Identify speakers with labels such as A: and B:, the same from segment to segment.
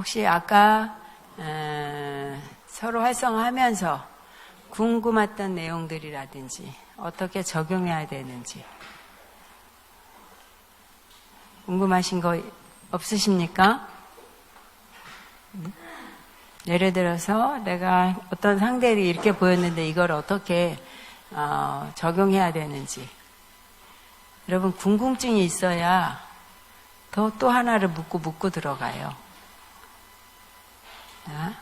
A: 혹시 아까 서로 활성화하면서 궁금했던 내용들이라든지 어떻게 적용해야 되는지 궁금하신 거 없으십니까? 예를 들어서 내가 어떤 상대를 이렇게 보였는데 이걸 어떻게 적용해야 되는지. 여러분 궁금증이 있어야 또 하나를 묻고 들어가요. 자,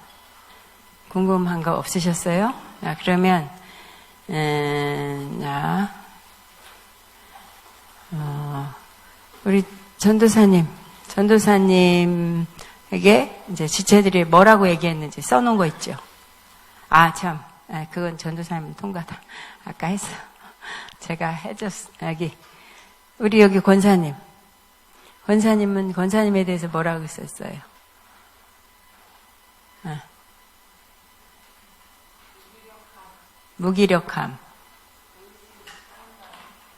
A: 궁금한 거 없으셨어요? 자, 그러면 우리 전도사님에게 이제 지체들이 뭐라고 얘기했는지 써놓은 거 있죠. 그건 전도사님 통과다. 아까 했어. 제가 해줬어. 우리 여기 권사님은 권사님에 대해서 뭐라고 썼어요? 무기력함,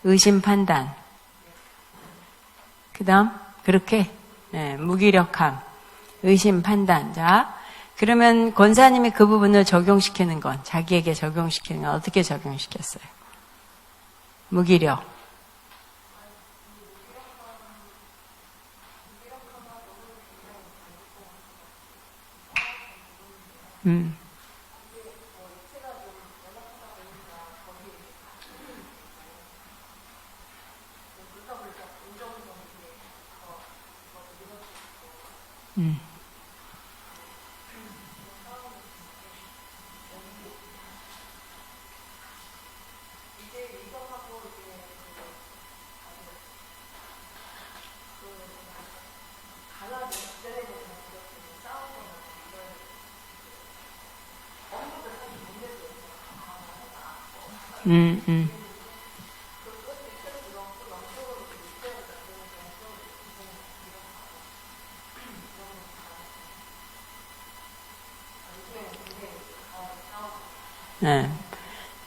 A: 의심 판단. 그 다음, 그렇게, 무기력함, 의심 판단. 자, 그러면 권사님이 그 부분을 적용시키는 건, 자기에게 적용시키는 건 어떻게 적용시켰어요? 무기력.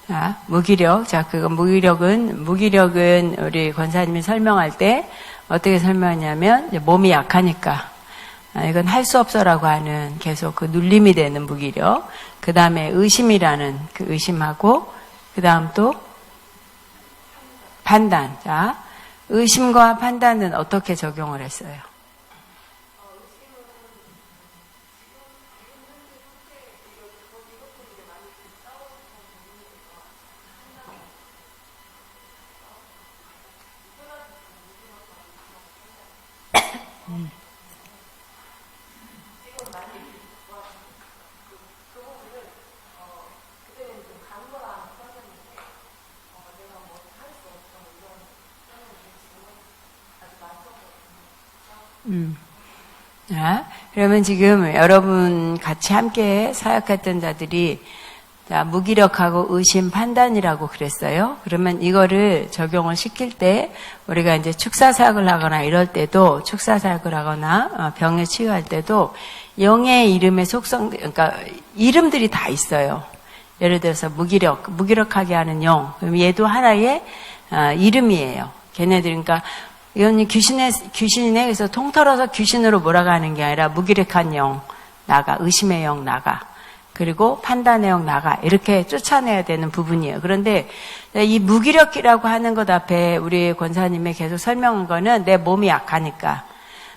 A: 자, 무기력. 자, 무기력은 우리 권사님이 설명할 때 어떻게 설명하냐면, 몸이 약하니까. 이건 할 수 없어라고 하는 계속 그 눌림이 되는 무기력. 그 다음에 의심이라는 그 의심하고, 그 다음 또 판단. 자, 의심과 판단은 어떻게 적용을 했어요? 자, 그러면 지금 여러분 같이 함께 사역했던 자들이 자, 무기력하고 의심 판단이라고 그랬어요. 그러면 이거를 적용을 시킬 때 우리가 이제 축사 사역을 하거나 이럴 때도 축사 사역을 하거나 병에 치유할 때도 영의 이름의 속성, 그러니까 이름들이 다 있어요. 예를 들어서 무기력하게 하는 영. 그럼 얘도 하나의 이름이에요. 걔네들 그러니까 이건 귀신이네. 그래서 통틀어서 귀신으로 몰아가는 게 아니라 무기력한 영 나가, 의심의 영 나가, 그리고 판단의 영 나가 이렇게 쫓아내야 되는 부분이에요. 그런데 이 무기력이라고 하는 것 앞에 우리 권사님이 계속 설명한 거는 내 몸이 약하니까.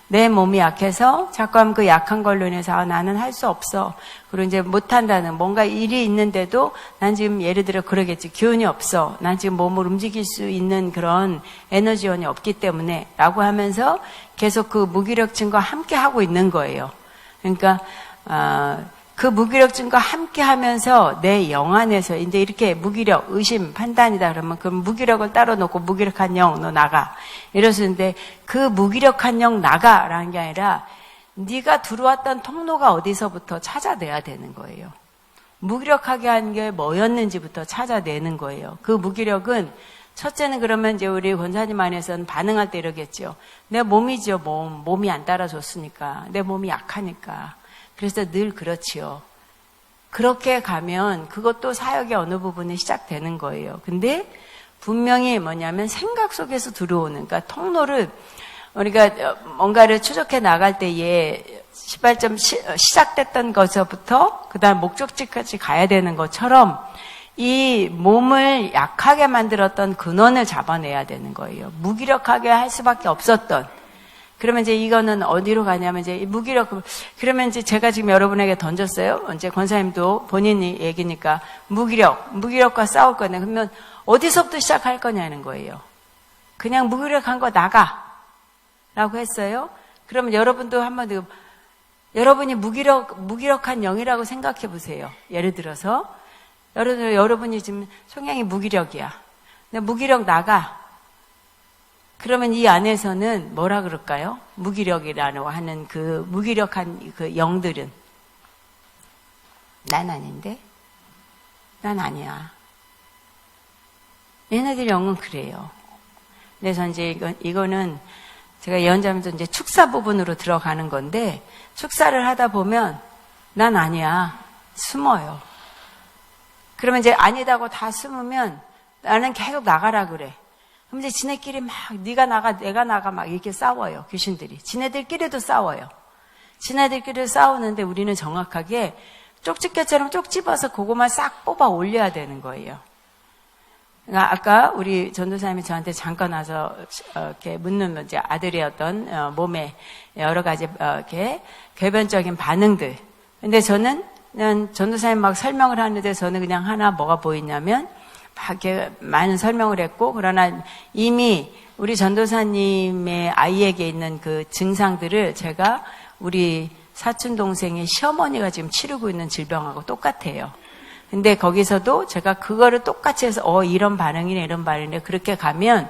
A: 내 몸이 약해서 자꾸 하면 그 약한 걸로 인해서 나는 할 수 없어. 그리고 이제 못한다는 뭔가 일이 있는데도 난 지금 예를 들어 그러겠지. 기운이 없어. 난 지금 몸을 움직일 수 있는 그런 에너지원이 없기 때문에 라고 하면서 계속 그 무기력증과 함께 하고 있는 거예요. 그러니까 그 무기력증과 함께 하면서 내 영 안에서 이제 이렇게 무기력, 의심, 판단이다 그러면 그 무기력을 따로 놓고 무기력한 영 너 나가 이러시는데 그 무기력한 영 나가라는 게 아니라 네가 들어왔던 통로가 어디서부터 찾아내야 되는 거예요. 무기력하게 한 게 뭐였는지부터 찾아내는 거예요. 그 무기력은 첫째는 그러면 이제 우리 권사님 안에서는 반응할 때 이러겠죠. 내 몸이죠, 몸이 안 따라줬으니까. 내 몸이 약하니까. 그래서 늘 그렇지요. 그렇게 가면 그것도 사역의 어느 부분이 시작되는 거예요. 근데 분명히 뭐냐면 생각 속에서 들어오는, 그러니까 통로를 우리가 뭔가를 추적해 나갈 때에 시발점 시작됐던 것부터 그다음 목적지까지 가야 되는 것처럼 이 몸을 약하게 만들었던 근원을 잡아내야 되는 거예요. 무기력하게 할 수밖에 없었던. 그러면 이제 이거는 어디로 가냐면 이제 무기력, 그러면 이제 제가 지금 여러분에게 던졌어요. 이제 권사님도 본인이 얘기니까 무기력과 싸울 거네. 그러면 어디서부터 시작할 거냐는 거예요. 그냥 무기력한 거 나가. 라고 했어요. 그러면 여러분도 한번 여러분이 무기력한 영이라고 생각해 보세요. 예를 들어서 여러분이 지금 성향이 무기력이야. 근데 무기력 나가. 그러면 이 안에서는 뭐라 그럴까요? 무기력이라고 하는 그 무기력한 그 영들은 난 아닌데? 난 아니야. 얘네들 영은 그래요. 그래서 이제 이거는 제가 예언자면서 이제 축사 부분으로 들어가는 건데, 축사를 하다 보면 난 아니야. 숨어요. 그러면 이제 아니다고 다 숨으면 나는 계속 나가라 그래. 그럼 이제 지네끼리 막 네가 나가 내가 나가 막 이렇게 싸워요. 귀신들이. 지네들끼리도 싸워요. 지네들끼리 싸우는데 우리는 정확하게 쪽집게처럼 쪽 집어서 그거만 싹 뽑아 올려야 되는 거예요. 그러니까 아까 우리 전도사님이 저한테 잠깐 와서 이렇게 묻는 이제 아들이었던 몸에 여러 가지 이렇게 궤변적인 반응들. 근데 저는 전도사님 막 설명을 하는데 저는 그냥 하나 뭐가 보이냐면 막 이렇게 많은 설명을 했고, 그러나 이미 우리 전도사님의 아이에게 있는 그 증상들을 제가 우리 사촌 동생의 시어머니가 지금 치르고 있는 질병하고 똑같아요. 근데 거기서도 제가 그거를 똑같이 해서 이런 반응이네 이런 반응이네 그렇게 가면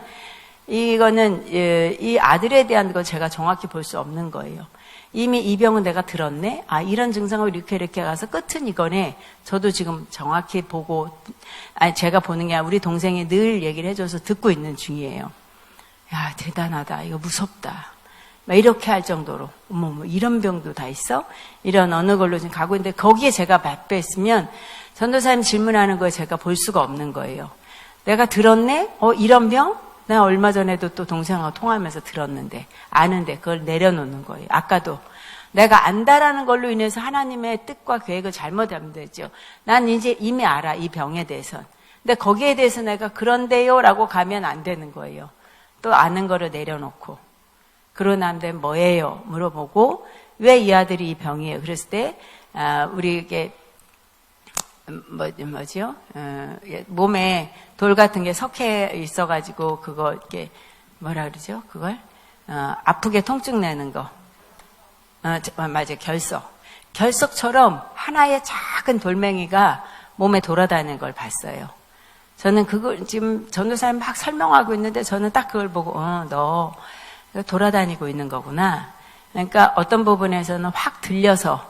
A: 이거는 이 아들에 대한 거 제가 정확히 볼 수 없는 거예요. 이미 이 병은 내가 들었네. 이런 증상을 이렇게 가서 끝은 이거네. 저도 지금 정확히 보고, 제가 보는 게 아니라 우리 동생이 늘 얘기를 해줘서 듣고 있는 중이에요. 야, 대단하다. 이거 무섭다. 막 이렇게 할 정도로. 어머, 이런 병도 다 있어? 이런 어느 걸로 지금 가고 있는데 거기에 제가 발표했으면 전도사님 질문하는 거에 제가 볼 수가 없는 거예요. 내가 들었네? 이런 병? 나 얼마 전에도 또 동생하고 통화하면서 들었는데, 아는데 그걸 내려놓는 거예요. 아까도 내가 안다라는 걸로 인해서 하나님의 뜻과 계획을 잘못하면 되죠. 난 이제 이미 알아, 이 병에 대해서는. 근데 거기에 대해서 내가 그런데요 라고 가면 안 되는 거예요. 또 아는 거를 내려놓고, 그러고 난 다음에 뭐예요? 물어보고, 왜 이 아들이 이 병이에요? 그랬을 때 우리 이게 뭐지요? 몸에 돌 같은 게 석회 있어가지고 그거 이렇게 뭐라 그러죠? 그걸 아프게 통증 내는 거. 맞아요. 결석처럼 하나의 작은 돌멩이가 몸에 돌아다니는 걸 봤어요. 저는 그걸 지금 전도사님 막 설명하고 있는데 저는 딱 그걸 보고 너 돌아다니고 있는 거구나. 그러니까 어떤 부분에서는 확 들려서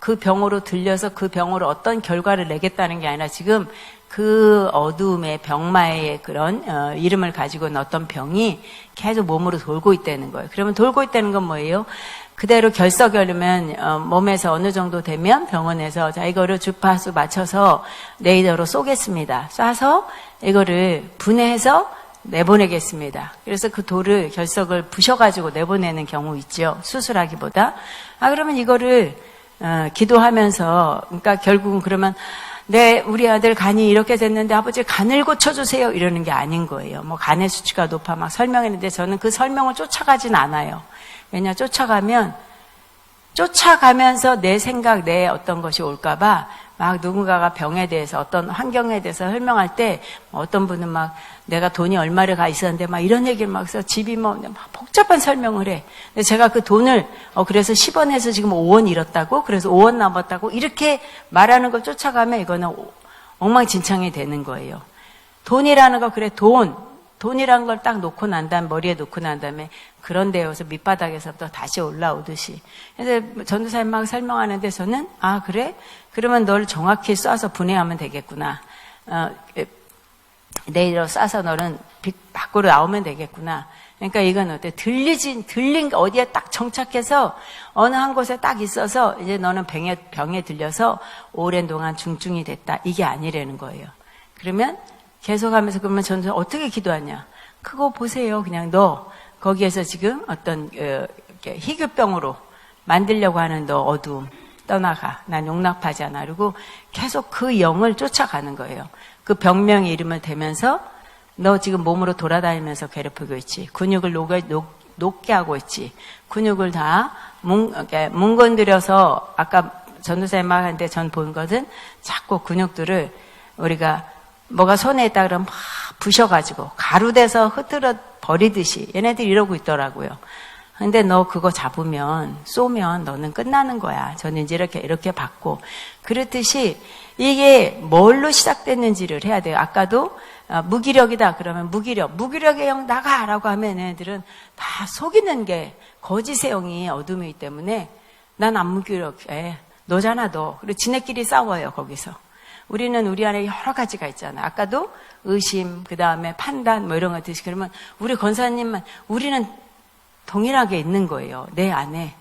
A: 그 병으로 어떤 결과를 내겠다는 게 아니라 지금 그 어두움의 병마의 그런 이름을 가지고 있는 어떤 병이 계속 몸으로 돌고 있다는 거예요. 그러면 돌고 있다는 건 뭐예요? 그대로 결석이 오르면 몸에서 어느 정도 되면 병원에서 자 이거를 주파수 맞춰서 레이더로 쏘겠습니다. 쏴서 이거를 분해해서 내보내겠습니다. 그래서 그 돌을 결석을 부셔가지고 내보내는 경우 있죠. 수술하기보다. 그러면 이거를 기도하면서, 그러니까 결국은 그러면 우리 아들 간이 이렇게 됐는데 아버지 간을 고쳐주세요 이러는 게 아닌 거예요. 뭐 간의 수치가 높아 막 설명했는데 저는 그 설명을 쫓아가진 않아요. 왜냐 쫓아가면서 내 생각, 내 어떤 것이 올까봐 막 누군가가 병에 대해서 어떤 환경에 대해서 설명할 때 어떤 분은 막 내가 돈이 얼마를 가 있었는데 막 이런 얘기를 막 해서 집이 막 복잡한 설명을 해. 근데 제가 그 돈을 그래서 10원에서 지금 5원 잃었다고 그래서 5원 남았다고 이렇게 말하는 걸 쫓아가면 이거는 엉망진창이 되는 거예요. 돈이라는 거 그래 돈이라는 걸 딱 놓고 난 다음에 머리에 놓고 난 다음에 그런 데여서 밑바닥에서부터 다시 올라오듯이. 그래서 전도사님 막 설명하는데 저는 그래? 그러면 널 정확히 쏴서 분해하면 되겠구나. 내일로 쏴서 너는 밖으로 나오면 되겠구나. 그러니까 이건 어때? 들린 어디에 딱 정착해서 어느 한 곳에 딱 있어서 이제 너는 병에 들려서 오랜 동안 중증이 됐다. 이게 아니라는 거예요. 그러면 계속하면서 그러면 저는 어떻게 기도하냐? 그거 보세요. 그냥 너 거기에서 지금 어떤 이렇게 희귀병으로 만들려고 하는 너 어두움 떠나가. 난 용납하지 않아. 그리고 계속 그 영을 쫓아가는 거예요. 그 병명의 이름을 대면서 너 지금 몸으로 돌아다니면서 괴롭히고 있지. 근육을 녹게 하고 있지. 근육을 다 뭉건드려서 아까 전도사님 말하는데 전 본 것은 자꾸 근육들을 우리가 뭐가 손에 있다 그러면 막 부셔가지고 가루돼서 흐트러 버리듯이 얘네들이 이러고 있더라고요. 근데 너 그거 잡으면 쏘면 너는 끝나는 거야. 저는 이제 이렇게 받고 그렇듯이 이게 뭘로 시작됐는지를 해야 돼요. 아까도 무기력이다 그러면 무기력의 영 나가라고 하면 얘네들은 다 속이는 게 거짓의 영이 어둠이기 때문에 난 안 무기력해. 너잖아 너. 그리고 지네끼리 싸워요 거기서. 우리는 우리 안에 여러 가지가 있잖아요. 아까도 의심, 그 다음에 판단 뭐 이런 거 드시 그러면 우리 권사님만 우리는 동일하게 있는 거예요. 내 안에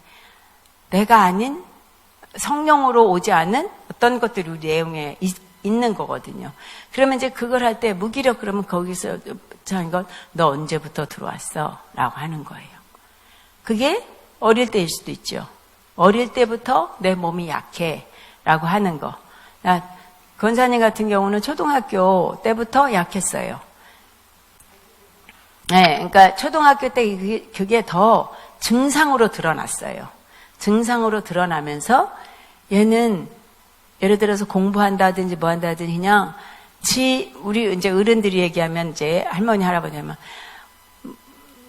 A: 내가 아닌 성령으로 오지 않은 어떤 것들이 우리 내용에 있는 거거든요. 그러면 이제 그걸 할 때 무기력 그러면 거기서 하는 건 너 언제부터 들어왔어? 라고 하는 거예요. 그게 어릴 때일 수도 있죠. 어릴 때부터 내 몸이 약해 라고 하는 거. 권사님 같은 경우는 초등학교 때부터 약했어요. 네, 그러니까 초등학교 때 그게 더 증상으로 드러났어요. 증상으로 드러나면서 얘는 예를 들어서 공부한다든지 뭐 한다든지 그냥 우리 이제 어른들이 얘기하면 이제 할머니 할아버지 하면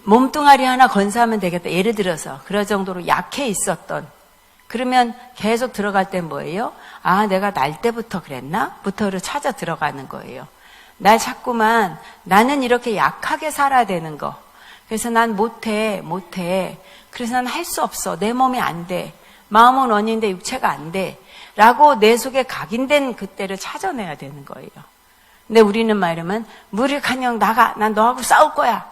A: 몸뚱아리 하나 건사하면 되겠다. 예를 들어서 그럴 정도로 약해 있었던 그러면 계속 들어갈 땐 뭐예요? 아, 내가 날 때부터 그랬나? 부터를 찾아 들어가는 거예요. 날 자꾸만 나는 이렇게 약하게 살아야 되는 거. 그래서 난 못해. 그래서 난 할 수 없어. 내 몸이 안 돼. 마음은 원인데 육체가 안 돼. 라고 내 속에 각인된 그때를 찾아내야 되는 거예요. 근데 우리는 말하면 무력한 영 나가. 난 너하고 싸울 거야.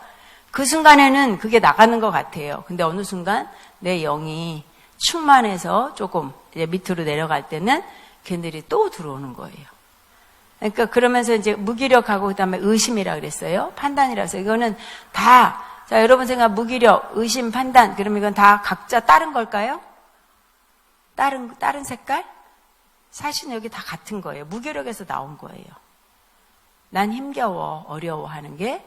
A: 그 순간에는 그게 나가는 것 같아요. 근데 어느 순간 내 영이 충만해서 조금 이제 밑으로 내려갈 때는 걔들이 또 들어오는 거예요. 그러니까 그러면서 이제 무기력하고 그다음에 의심이라 그랬어요. 판단이라서 이거는 다 자 여러분 생각 무기력, 의심, 판단 그러면 이건 다 각자 다른 걸까요? 다른 색깔? 사실은 여기 다 같은 거예요. 무기력에서 나온 거예요. 난 힘겨워, 어려워하는 게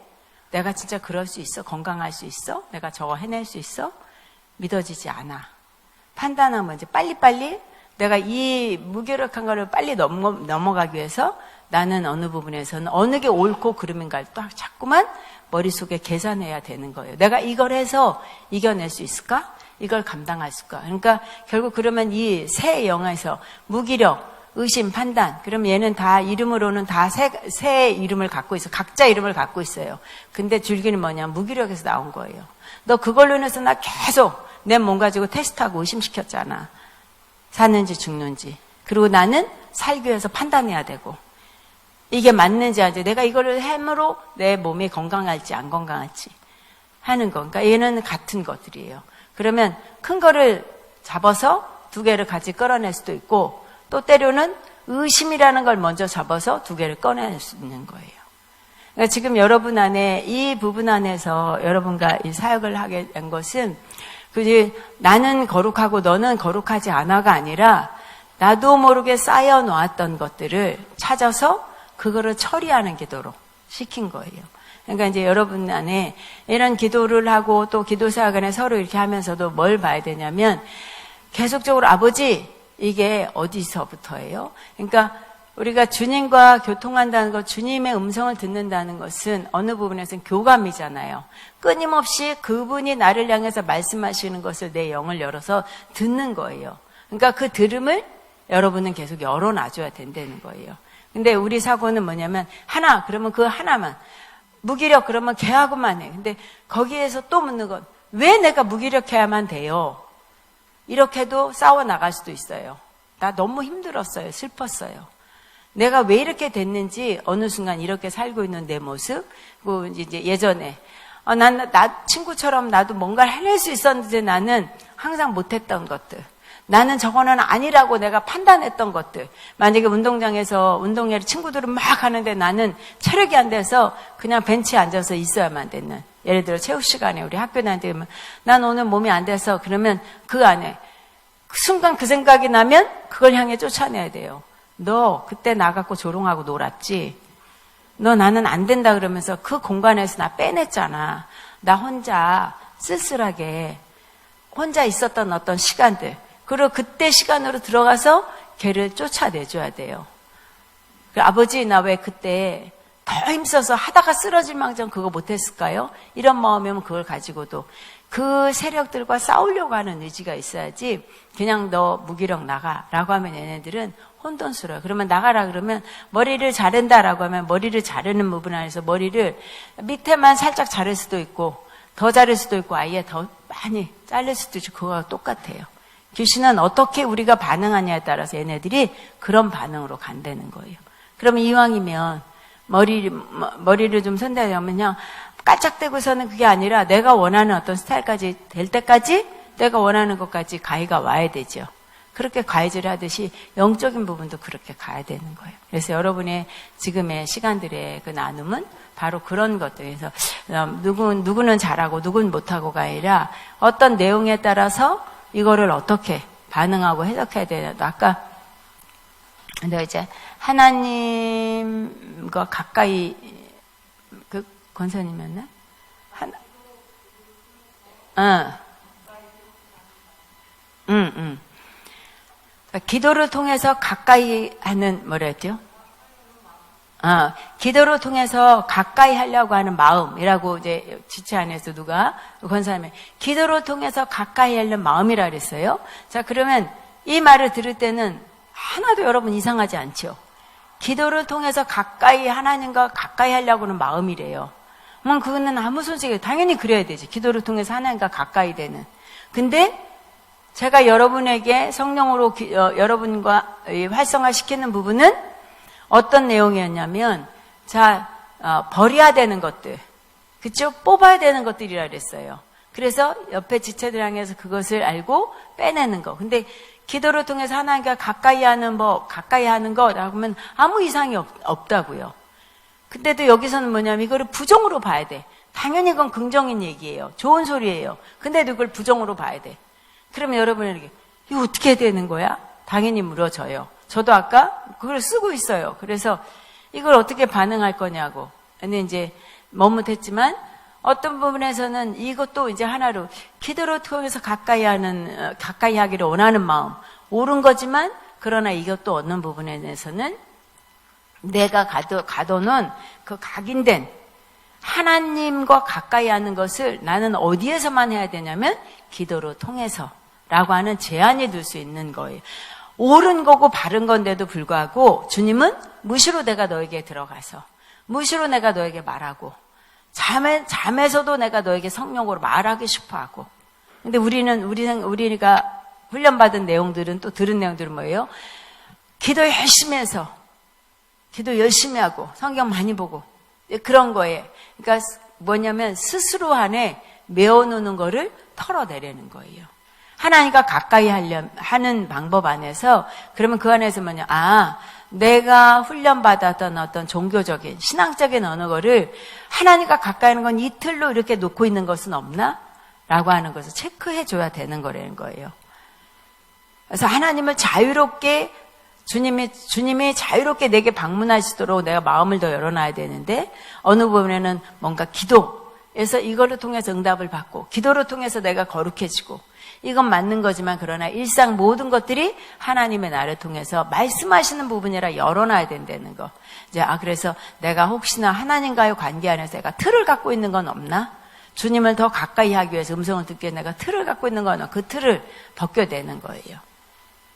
A: 내가 진짜 그럴 수 있어? 건강할 수 있어? 내가 저거 해낼 수 있어? 믿어지지 않아. 판단하면 이제 빨리빨리 내가 이 무기력한 거를 빨리 넘어가기 위해서 나는 어느 부분에서는 어느 게 옳고 그름인가를 또 자꾸만 머릿속에 계산해야 되는 거예요. 내가 이걸 해서 이겨낼 수 있을까? 이걸 감당할 수 있을까? 그러니까 결국 그러면 이 세 영에서 무기력, 의심, 판단 그럼 얘는 다 이름으로는 다 세 이름을 갖고 있어. 각자 이름을 갖고 있어요. 근데 줄기는 뭐냐? 무기력에서 나온 거예요. 너 그걸로 인해서 나 계속 내 몸 가지고 테스트하고 의심시켰잖아. 사는지 죽는지. 그리고 나는 살기 위해서 판단해야 되고 이게 맞는지 아닌지 내가 이거를 함으로 내 몸이 건강할지 안 건강할지 하는 거. 그러니까 얘는 같은 것들이에요. 그러면 큰 거를 잡아서 두 개를 같이 끌어낼 수도 있고 또 때로는 의심이라는 걸 먼저 잡아서 두 개를 꺼낼 수 있는 거예요. 그러니까 지금 여러분 안에 이 부분 안에서 여러분과 이 사역을 하게 된 것은 그지 나는 거룩하고 너는 거룩하지 않아가 아니라 나도 모르게 쌓여 놓았던 것들을 찾아서 그거를 처리하는 기도로 시킨 거예요. 그러니까 이제 여러분 안에 이런 기도를 하고 또 기도 사역 안에 서로 이렇게 하면서도 뭘 봐야 되냐면 계속적으로 아버지 이게 어디서부터예요? 그러니까 우리가 주님과 교통한다는 것, 주님의 음성을 듣는다는 것은 어느 부분에서는 교감이잖아요. 끊임없이 그분이 나를 향해서 말씀하시는 것을 내 영을 열어서 듣는 거예요. 그러니까 그 들음을 여러분은 계속 열어놔줘야 된다는 거예요. 근데 우리 사고는 뭐냐면 하나, 그러면 그 하나만. 무기력 그러면 걔하고만 해. 근데 거기에서 또 묻는 건 왜 내가 무기력해야만 돼요? 이렇게도 싸워 나갈 수도 있어요. 나 너무 힘들었어요. 슬펐어요. 내가 왜 이렇게 됐는지 어느 순간 이렇게 살고 있는 내 모습, 뭐 이제 예전에 나 친구처럼 나도 뭔가를 해낼 수 있었는데 나는 항상 못했던 것들. 나는 저거는 아니라고 내가 판단했던 것들. 만약에 운동장에서 운동회를 친구들은 막 하는데 나는 체력이 안 돼서 그냥 벤치에 앉아서 있어야만 되는. 예를 들어 체육 시간에 우리 학교 다닐 때 난 오늘 몸이 안 돼서 그러면 그 안에 순간 그 생각이 나면 그걸 향해 쫓아내야 돼요. 너 그때 나갖고 조롱하고 놀았지. 너 나는 안 된다 그러면서 그 공간에서 나 빼냈잖아. 나 혼자 쓸쓸하게 혼자 있었던 어떤 시간들. 그리고 그때 시간으로 들어가서 걔를 쫓아내줘야 돼요. 아버지 나 왜 그때 더 힘써서 하다가 쓰러질 망정 그거 못했을까요? 이런 마음이면 그걸 가지고도 그 세력들과 싸우려고 하는 의지가 있어야지 그냥 너 무기력 나가라고 하면 얘네들은 혼돈스러워요. 그러면 나가라 그러면 머리를 자른다라고 하면 머리를 자르는 부분 안에서 머리를 밑에만 살짝 자를 수도 있고 더 자를 수도 있고 아예 더 많이 자를 수도 있고 그거와 똑같아요. 귀신은 어떻게 우리가 반응하냐에 따라서 얘네들이 그런 반응으로 간다는 거예요. 그러면 이왕이면 머리를 좀 선대하면 그냥 깔짝대고서는 그게 아니라 내가 원하는 어떤 스타일까지 될 때까지 내가 원하는 것까지 가해가 와야 되죠. 그렇게 가해질 하듯이 영적인 부분도 그렇게 가야 되는 거예요. 그래서 여러분의 지금의 시간들의 그 나눔은 바로 그런 것들. 그래서 누구는 잘하고 누구는 못하고가 아니라 어떤 내용에 따라서 이거를 어떻게 반응하고 해석해야 되나. 아까 근데 이제 하나님과 가까이 그 권사님이었나? 기도를 통해서 가까이 하는 뭐라 했죠? 기도를 통해서 가까이 하려고 하는 마음이라고 이제 지체 안에서 누가 권사님이 기도를 통해서 가까이 하려는 마음이라 그랬어요. 자, 그러면 이 말을 들을 때는 하나도 여러분 이상하지 않죠? 기도를 통해서 가까이 하나님과 가까이 하려고 하는 마음이래요. 그거는 아무 손색이 당연히 그래야 되지. 기도를 통해서 하나님과 가까이 되는. 근데 제가 여러분에게 성령으로 여러분과 활성화시키는 부분은 어떤 내용이었냐면 버려야 되는 것들, 그쵸? 뽑아야 되는 것들이라 그랬어요. 그래서 옆에 지체들 향해서 그것을 알고 빼내는 거. 근데 기도를 통해서 하나님과 가까이 하는 거라고 하면 아무 이상이 없다고요. 근데도 여기서는 뭐냐면 이거를 부정으로 봐야 돼. 당연히 그건 긍정인 얘기예요. 좋은 소리예요. 근데도 이걸 부정으로 봐야 돼. 그러면 여러분에게 이거 어떻게 되는 거야? 당연히 물어져요. 저도 아까 그걸 쓰고 있어요. 그래서 이걸 어떻게 반응할 거냐고. 근데 이제 머뭇했지만 어떤 부분에서는 이것도 이제 하나로 기도를 통해서 가까이 하기를 원하는 마음. 옳은 거지만 그러나 이것도 얻는 부분에 대해서는 내가 가둬놓은 그 각인된 하나님과 가까이 하는 것을 나는 어디에서만 해야 되냐면 기도를 통해서라고 하는 제한이 둘 수 있는 거예요. 옳은 거고 바른 건데도 불구하고 주님은 무시로 내가 너에게 들어가서 무시로 내가 너에게 말하고 잠에서도 내가 너에게 성령으로 말하기 싶어하고. 근데 우리가 훈련받은 내용들은 또 들은 내용들은 뭐예요? 기도 열심히 해서 기도 열심히 하고 성경 많이 보고 그런 거예요. 그러니까 뭐냐면 스스로 안에 메워놓는 거를 털어내려는 거예요. 하나님과 가까이 하는 방법 안에서 그러면 그 안에서 내가 훈련받았던 어떤 종교적인 신앙적인 어느 거를 하나님과 가까이 하는 건 이틀로 이렇게 놓고 있는 것은 없나? 라고 하는 것을 체크해 줘야 되는 거라는 거예요. 그래서 하나님을 자유롭게 주님이 자유롭게 내게 방문하시도록 내가 마음을 더 열어놔야 되는데 어느 부분에는 뭔가 기도에서 이거를 통해서 응답을 받고 기도를 통해서 내가 거룩해지고 이건 맞는 거지만 그러나 일상 모든 것들이 하나님의 나를 통해서 말씀하시는 부분이라 열어놔야 된다는 거. 이제 그래서 내가 혹시나 하나님과의 관계 안에서 내가 틀을 갖고 있는 건 없나? 주님을 더 가까이 하기 위해서 음성을 듣기 위해 내가 틀을 갖고 있는 건 없나? 그 틀을 벗겨내는 거예요.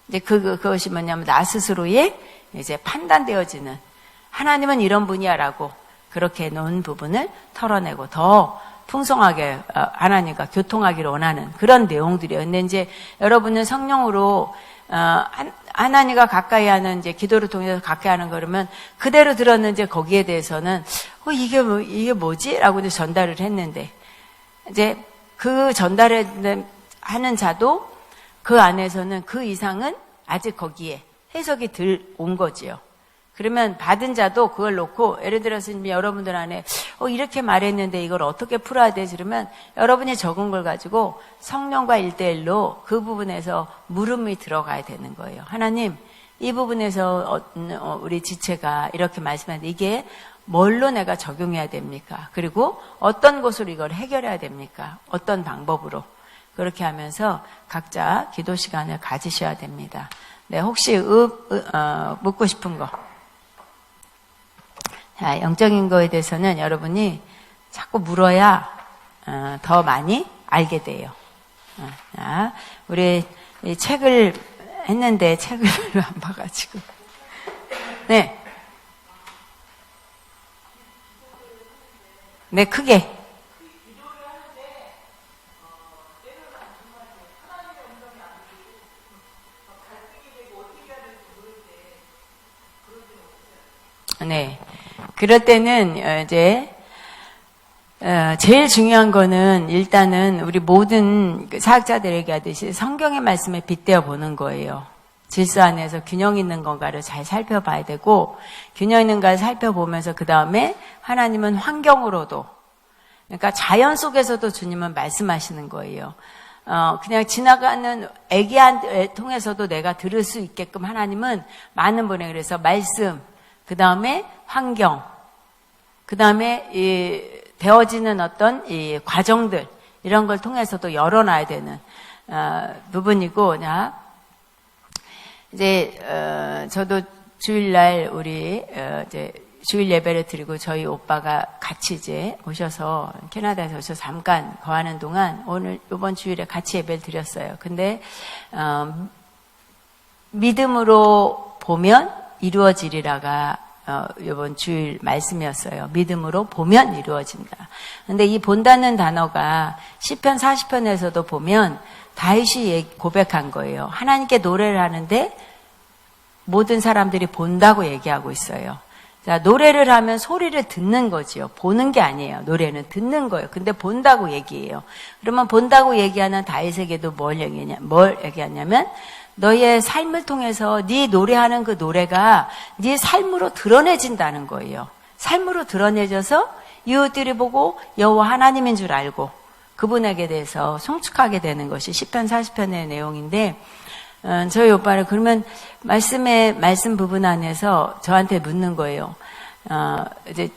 A: 이제 그것이 뭐냐면 나 스스로의 이제 판단되어지는 하나님은 이런 분이야라고 그렇게 놓은 부분을 털어내고 더 풍성하게 하나님과 교통하기를 원하는 그런 내용들이에요. 근데 이제 여러분은 성령으로 하나님과 가까이 하는 이제 기도를 통해서 가까이 하는 거라면 그대로 들었는지 거기에 대해서는 이게 뭐지?라고 이제 전달을 했는데 이제 그 전달을 하는 자도 그 안에서는 그 이상은 아직 거기에 해석이 덜 온 거지요. 그러면 받은 자도 그걸 놓고 예를 들어서 여러분들 안에 이렇게 말했는데 이걸 어떻게 풀어야 되지? 그러면 여러분이 적은 걸 가지고 성령과 1대1로 그 부분에서 물음이 들어가야 되는 거예요. 하나님, 이 부분에서 우리 지체가 이렇게 말씀하는데 이게 뭘로 내가 적용해야 됩니까? 그리고 어떤 것으로 이걸 해결해야 됩니까? 어떤 방법으로? 그렇게 하면서 각자 기도 시간을 가지셔야 됩니다. 네, 혹시 묻고 싶은 거? 자, 영적인 거에 대해서는 여러분이 자꾸 물어야 더 많이 알게 돼요. 자, 우리 이 책을 했는데 책을 안 봐가지고. 네. 네, 크게. 네. 그럴 때는 이제 제일 중요한 거는 일단은 우리 모든 사역자들에게 하듯이 성경의 말씀에 빗대어 보는 거예요. 질서 안에서 균형 있는 건가를 잘 살펴봐야 되고 균형 있는가를 살펴보면서 그 다음에 하나님은 환경으로도 그러니까 자연 속에서도 주님은 말씀하시는 거예요. 그냥 지나가는 애기한테 통해서도 내가 들을 수 있게끔 하나님은 많은 분에 그래서 말씀 그 다음에 환경, 그 다음에 되어지는 어떤 이 과정들 이런 걸 통해서도 열어놔야 되는 부분이고, 이제 저도 주일날 우리 이제 주일 예배를 드리고 저희 오빠가 같이 이제 오셔서 캐나다에서 오셔서 잠깐 거하는 동안 오늘 이번 주일에 같이 예배를 드렸어요. 근데 믿음으로 보면 이루어지리라가 이번 주일 말씀이었어요. 믿음으로 보면 이루어진다. 근데 이 본다는 단어가 시편 40편에서도 보면 다윗이 고백한 거예요. 하나님께 노래를 하는데 모든 사람들이 본다고 얘기하고 있어요. 자, 노래를 하면 소리를 듣는 거지요. 보는 게 아니에요. 노래는 듣는 거예요. 근데 본다고 얘기해요. 그러면 본다고 얘기하는 다윗에게도 뭘 얘기하냐면 너의 삶을 통해서 네 노래하는 그 노래가 네 삶으로 드러내진다는 거예요. 삶으로 드러내져서 이웃들이 보고 여호와 하나님인 줄 알고 그분에게 대해서 송축하게 되는 것이 시편 40편의 내용인데 저희 오빠는 그러면 말씀 부분 안에서 저한테 묻는 거예요. 이제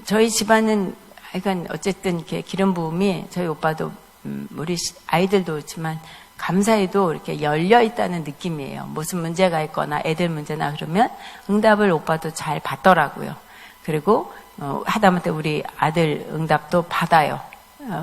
A: 저희 집안은 하여간 어쨌든 이렇게 기름 부음이 저희 오빠도 우리 아이들도 그렇지만 감사히도 이렇게 열려 있다는 느낌이에요. 무슨 문제가 있거나 애들 문제나 그러면 응답을 오빠도 잘 받더라고요. 그리고 하다못해 우리 아들 응답도 받아요.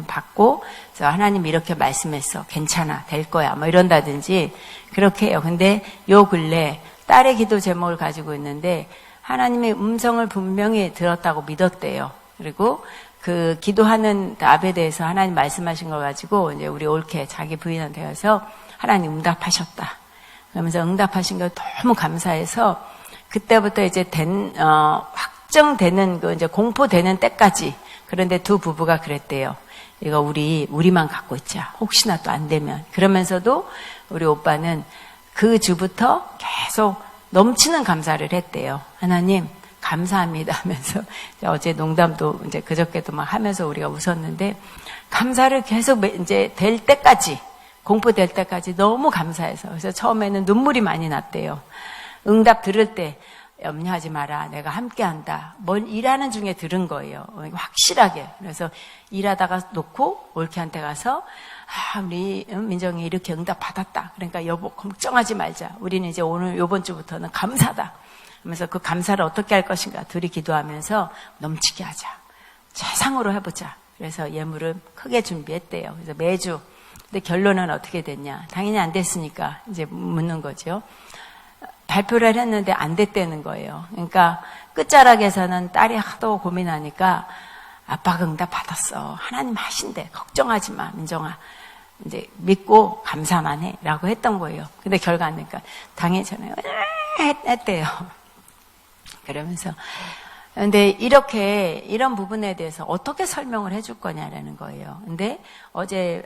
A: 받고 그래서 하나님 이렇게 말씀했어. 괜찮아. 될 거야. 뭐 이런다든지 그렇게 해요. 근데 요 근래 딸의 기도 제목을 가지고 있는데 하나님의 음성을 분명히 들었다고 믿었대요. 그리고 그 기도하는 답에 대해서 하나님 말씀하신 걸 가지고 이제 우리 올케 자기 부인한테 가서 하나님 응답하셨다. 그러면서 응답하신 걸 너무 감사해서 그때부터 이제 확정되는 그 이제 공포되는 때까지 그런데 두 부부가 그랬대요. 이거 우리만 갖고 있자. 혹시나 또 안 되면. 그러면서도 우리 오빠는 그 주부터 계속 넘치는 감사를 했대요. 하나님 감사합니다 하면서 어제 농담도 이제 그저께도 막 하면서 우리가 웃었는데 감사를 계속 이제 될 때까지 공포될 때까지 너무 감사해서 그래서 처음에는 눈물이 많이 났대요. 응답 들을 때 염려하지 마라. 내가 함께한다. 뭘 일하는 중에 들은 거예요. 확실하게. 그래서 일하다가 놓고 올케한테 가서 우리 민정이 이렇게 응답 받았다. 그러니까 여보 걱정하지 말자. 우리는 이제 오늘 요번 주부터는 감사다. 그러면서 그 감사를 어떻게 할 것인가 둘이 기도하면서 넘치게 하자. 최상으로 해보자. 그래서 예물을 크게 준비했대요. 그래서 매주. 근데 결론은 어떻게 됐냐. 당연히 안 됐으니까 이제 묻는 거죠. 발표를 했는데 안 됐다는 거예요. 그러니까 끝자락에서는 딸이 하도 고민하니까 아빠가 응답 받았어. 하나님 하신대. 걱정하지 마, 민정아. 이제 믿고 감사만 해. 라고 했던 거예요. 근데 결과 안 되니까 당연히 저는 했대요. 그러면서 근데 이런 부분에 대해서 어떻게 설명을 해줄 거냐라는 거예요. 근데 어제,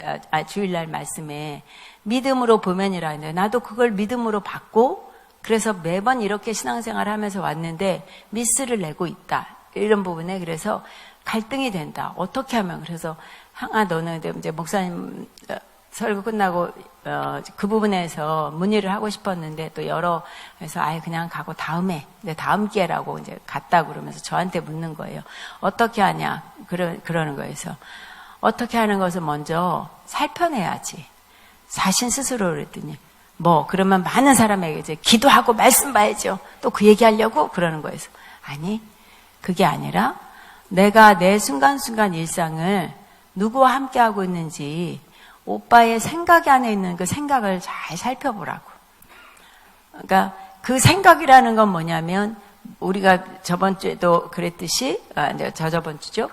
A: 주일날 말씀에 믿음으로 보면이라 했는데, 나도 그걸 믿음으로 받고, 그래서 매번 이렇게 신앙생활을 하면서 왔는데, 미스를 내고 있다. 이런 부분에 그래서 갈등이 된다. 어떻게 하면. 그래서, 항아, 너는 이제 목사님 설교 끝나고, 그 부분에서 문의를 하고 싶었는데 또 그래서 아예 그냥 가고 다음에, 다음 기회라고 이제 갔다고 그러면서 저한테 묻는 거예요. 어떻게 하냐? 그러는 거예요. 그래서 어떻게 하는 것을 먼저 살펴내야지. 자신 스스로 그랬더니 그러면 많은 사람에게 이제 기도하고 말씀 봐야죠. 또 그 얘기하려고 그러는 거예요. 아니, 그게 아니라 내가 내 순간순간 일상을 누구와 함께 하고 있는지 오빠의 생각 안에 있는 그 생각을 잘 살펴보라고. 그러니까 그 생각이라는 건 뭐냐면 우리가 저번 주에도 그랬듯이 저번 주죠.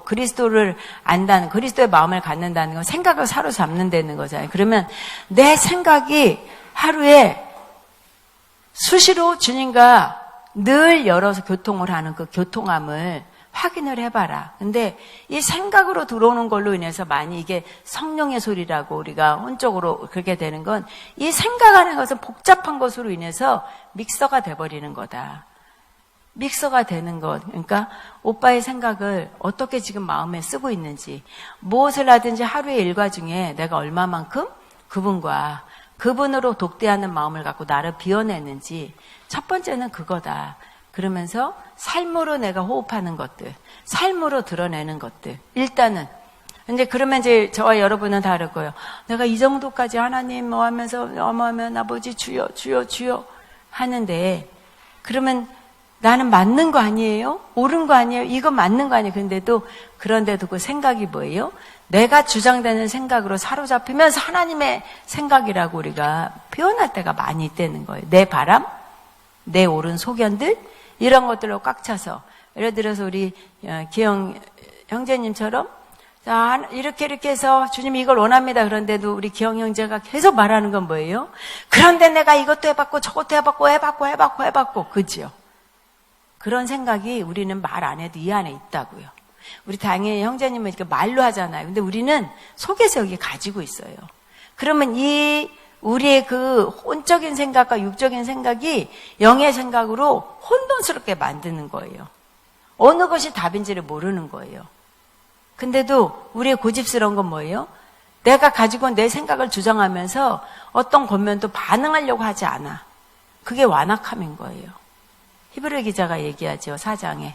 A: 그리스도를 안다는, 그리스도의 마음을 갖는다는 건 생각을 사로잡는다는 거잖아요. 그러면 내 생각이 하루에 수시로 주님과 늘 열어서 교통을 하는 그 교통함을 확인을 해봐라. 근데 이 생각으로 들어오는 걸로 인해서 많이 이게 성령의 소리라고 우리가 혼적으로 그렇게 되는 건 이 생각하는 것은 복잡한 것으로 인해서 믹서가 돼버리는 거다. 믹서가 되는 것. 그러니까 오빠의 생각을 어떻게 지금 마음에 쓰고 있는지, 무엇을 하든지 하루의 일과 중에 내가 얼마만큼 그분으로 독대하는 마음을 갖고 나를 비워내는지, 첫 번째는 그거다. 그러면서 삶으로 내가 호흡하는 것들, 삶으로 드러내는 것들. 일단은. 근데 그러면 이제 저와 여러분은 다를 거예요. 내가 이 정도까지 하나님 하면서 어머하면 아버지 주여 하는데, 그러면 나는 맞는 거 아니에요? 옳은 거 아니에요? 이거 맞는 거 아니에요? 그런데도 그 생각이 뭐예요? 내가 주장되는 생각으로 사로잡히면서 하나님의 생각이라고 우리가 표현할 때가 많이 있다는 거예요. 내 바람, 내 옳은 소견들, 이런 것들로 꽉 차서. 예를 들어서 우리 기영 형제님처럼 자, 이렇게 해서 주님이 이걸 원합니다. 그런데도 우리 기영 형제가 계속 말하는 건 뭐예요? 그런데 내가 이것도 해봤고 저것도 해봤고 그죠? 그런 생각이 우리는 말 안 해도 이 안에 있다고요. 우리 당연히 형제님은 이렇게 말로 하잖아요. 근데 우리는 속에서 여기 가지고 있어요. 그러면 우리의 그 혼적인 생각과 육적인 생각이 영의 생각으로 혼돈스럽게 만드는 거예요. 어느 것이 답인지를 모르는 거예요. 근데도 우리의 고집스러운 건 뭐예요? 내가 가지고 온 내 생각을 주장하면서 어떤 권면도 반응하려고 하지 않아. 그게 완악함인 거예요. 히브리 기자가 얘기하죠. 4장에.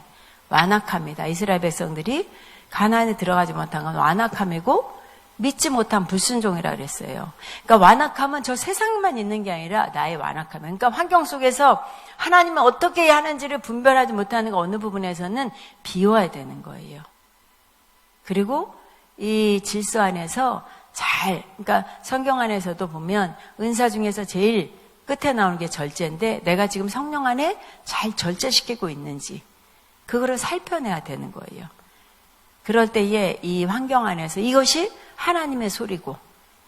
A: 완악함이다. 이스라엘 백성들이 가나안에 들어가지 못한 건 완악함이고 믿지 못한 불순종이라 그랬어요. 그러니까 완악함은 저 세상에만 있는 게 아니라 나의 완악함. 그러니까 환경 속에서 하나님은 어떻게 하는지를 분별하지 못하는 그 어느 부분에서는 비워야 되는 거예요. 그리고 이 질서 안에서 그러니까 성경 안에서도 보면 은사 중에서 제일 끝에 나오는 게 절제인데 내가 지금 성령 안에 잘 절제시키고 있는지 그거를 살펴내야 되는 거예요. 그럴 때에 이 환경 안에서 이것이 하나님의 소리고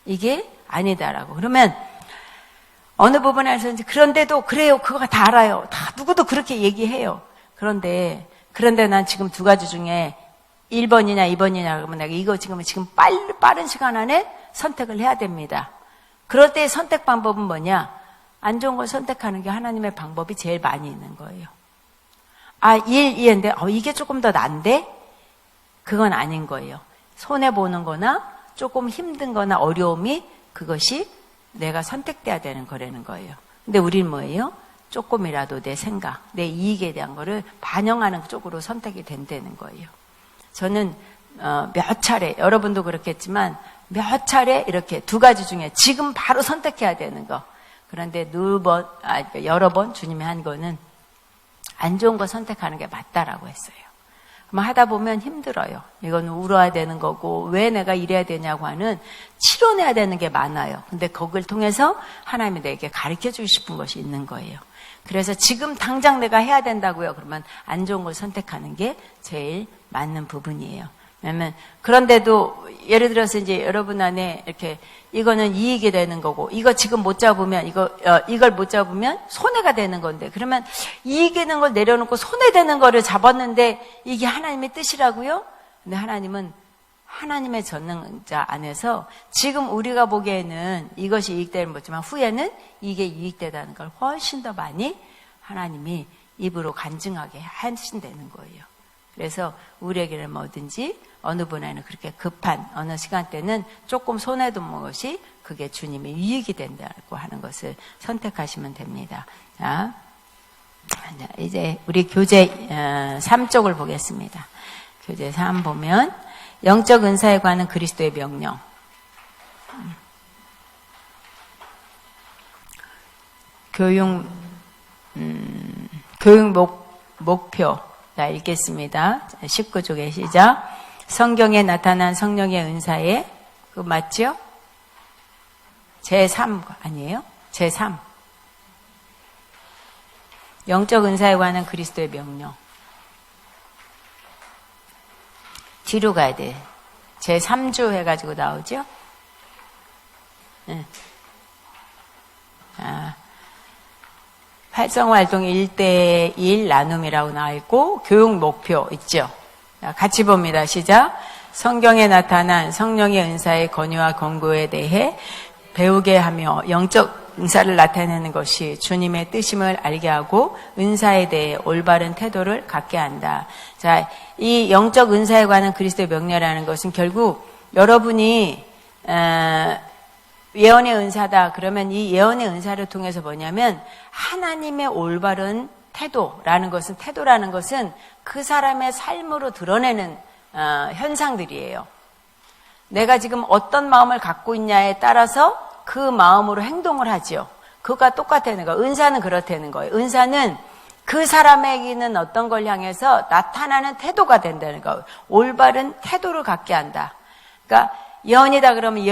A: 이게 아니다라고. 그러면 어느 부분에서 그런데도 그래요. 그거 다 알아요. 다 누구도 그렇게 얘기해요. 그런데 난 지금 두 가지 중에 1번이냐 2번이냐 그러면 내가 이거 지금 빠른 시간 안에 선택을 해야 됩니다. 그럴 때 선택 방법은 뭐냐? 안 좋은 걸 선택하는 게 하나님의 방법이 제일 많이 있는 거예요. 2인데 이게 조금 더 난데? 그건 아닌 거예요. 손해보는 거나 조금 힘든 거나 어려움이 그것이 내가 선택돼야 되는 거라는 거예요. 근데 우리는 뭐예요? 조금이라도 내 생각, 내 이익에 대한 거를 반영하는 쪽으로 선택이 된다는 거예요. 저는 몇 차례, 여러분도 그렇겠지만 몇 차례 이렇게 두 가지 중에 지금 바로 선택해야 되는 거. 그런데 여러 번 주님이 한 거는 안 좋은 거 선택하는 게 맞다라고 했어요. 하다 보면 힘들어요. 이건 울어야 되는 거고 왜 내가 이래야 되냐고 하는 치료내야 되는 게 많아요. 근데 그걸 통해서 하나님이 내게 가르쳐주고 싶은 것이 있는 거예요. 그래서 지금 당장 내가 해야 된다고요. 그러면 안 좋은 걸 선택하는 게 제일 맞는 부분이에요. 왜냐면 그런데도 예를 들어서 이제 여러분 안에 이렇게 이거는 이익이 되는 거고 이거 지금 못 잡으면 이걸 못 잡으면 손해가 되는 건데 그러면 이익이 되는 걸 내려놓고 손해되는 거를 잡았는데 이게 하나님의 뜻이라고요? 근데 하나님은 하나님의 전능자 안에서 지금 우리가 보기에는 이것이 이익되는 거지만 후에는 이게 이익되다는 걸 훨씬 더 많이 하나님이 입으로 간증하게 하신다는 거예요. 그래서 우리에게는 뭐든지 어느 분에는 그렇게 급한 어느 시간대는 조금 손해도 것이 그게 주님의 유익이 된다고 하는 것을 선택하시면 됩니다. 자, 이제 우리 교재 3쪽을 보겠습니다. 교재 3 보면 영적 은사에 관한 그리스도의 명령. 교육 목표. 자, 읽겠습니다. 19쪽에 시작. 성경에 나타난 성령의 은사에, 그거 맞죠? 제3 아니에요? 제3. 영적 은사에 관한 그리스도의 명령. 뒤로 가야 돼. 제3주 해가지고 나오죠? 네. 활성화활동 1대1 나눔이라고 나와 있고 교육 목표 있죠. 자, 같이 봅니다. 시작. 성경에 나타난 성령의 은사의 권유와 권고에 대해 배우게 하며 영적 은사를 나타내는 것이 주님의 뜻임을 알게 하고 은사에 대해 올바른 태도를 갖게 한다. 자, 이 영적 은사에 관한 그리스도의 명령이라는 것은 결국 여러분이 예언의 은사다. 그러면 이 예언의 은사를 통해서 뭐냐면 하나님의 올바른 태도라는 것은 그 사람의 삶으로 드러내는 현상들이에요. 내가 지금 어떤 마음을 갖고 있냐에 따라서 그 마음으로 행동을 하죠. 그거가 똑같다는 거예요. 은사는 그렇다는 거예요. 은사는 그 사람에게는 어떤 걸 향해서 나타나는 태도가 된다는 거예요. 올바른 태도를 갖게 한다. 그러니까 예언이다 그러면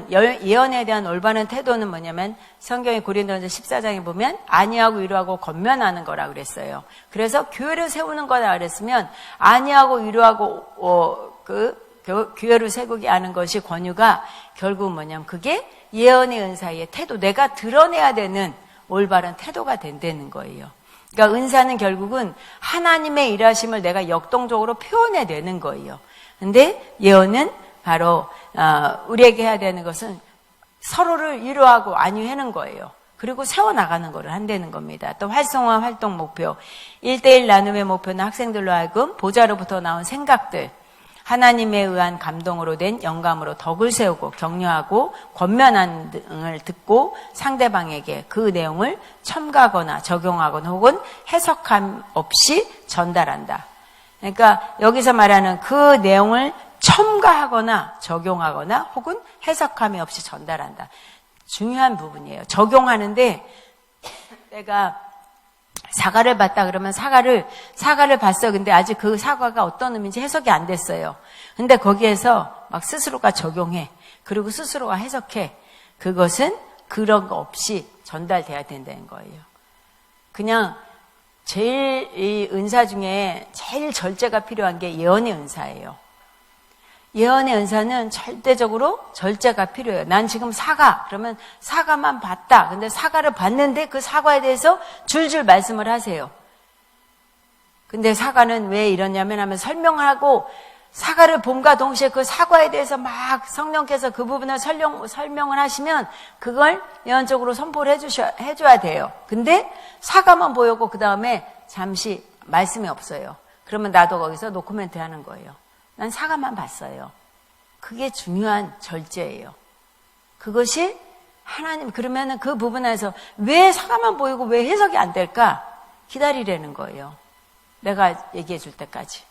A: 예언에 대한 올바른 태도는 뭐냐면 성경의 고린도전서 14장에 보면 안위하고 위로하고 권면하는 거라 그랬어요. 그래서 교회를 세우는 거다 그랬으면 안위하고 위로하고 교회를 세우게 하는 것이 권유가 결국은 뭐냐면 그게 예언의 은사의 태도, 내가 드러내야 되는 올바른 태도가 된다는 거예요. 그러니까 은사는 결국은 하나님의 일하심을 내가 역동적으로 표현해내는 거예요. 근데 예언은 바로 우리에게 해야 되는 것은 서로를 위로하고 안위하는 거예요. 그리고 세워나가는 거를 한다는 겁니다. 또 활성화 활동 목표 1대1 나눔의 목표는 학생들로 하여금 보좌로부터 나온 생각들, 하나님에 의한 감동으로 된 영감으로 덕을 세우고 격려하고 권면하는 등을 듣고 상대방에게 그 내용을 첨가하거나 적용하거나 혹은 해석함 없이 전달한다. 그러니까 여기서 말하는 그 내용을 첨가하거나 적용하거나 혹은 해석함이 없이 전달한다. 중요한 부분이에요. 적용하는데 내가 사과를 봤다 그러면 사과를 봤어. 근데 아직 그 사과가 어떤 의미인지 해석이 안 됐어요. 근데 거기에서 막 스스로가 적용해. 그리고 스스로가 해석해. 그것은 그런 거 없이 전달돼야 된다는 거예요. 그냥 제일 이 은사 중에 제일 절제가 필요한 게 예언의 은사예요. 예언의 은사는 절대적으로 절제가 필요해요. 난 지금 그러면 사과만 봤다. 근데 사과를 봤는데 그 사과에 대해서 줄줄 말씀을 하세요. 근데 사과는 왜 이러냐면 하면 설명을 하고 사과를 봄과 동시에 그 사과에 대해서 막 성령께서 그 부분을 설명을 하시면 그걸 예언적으로 선포를 해줘야 돼요. 근데 사과만 보였고 그 다음에 잠시 말씀이 없어요. 그러면 나도 거기서 노코멘트 하는 거예요. 난 사과만 봤어요. 그게 중요한 절제예요. 그것이 하나님, 그러면은 그 부분에서 왜 사과만 보이고 왜 해석이 안 될까? 기다리라는 거예요. 내가 얘기해 줄 때까지.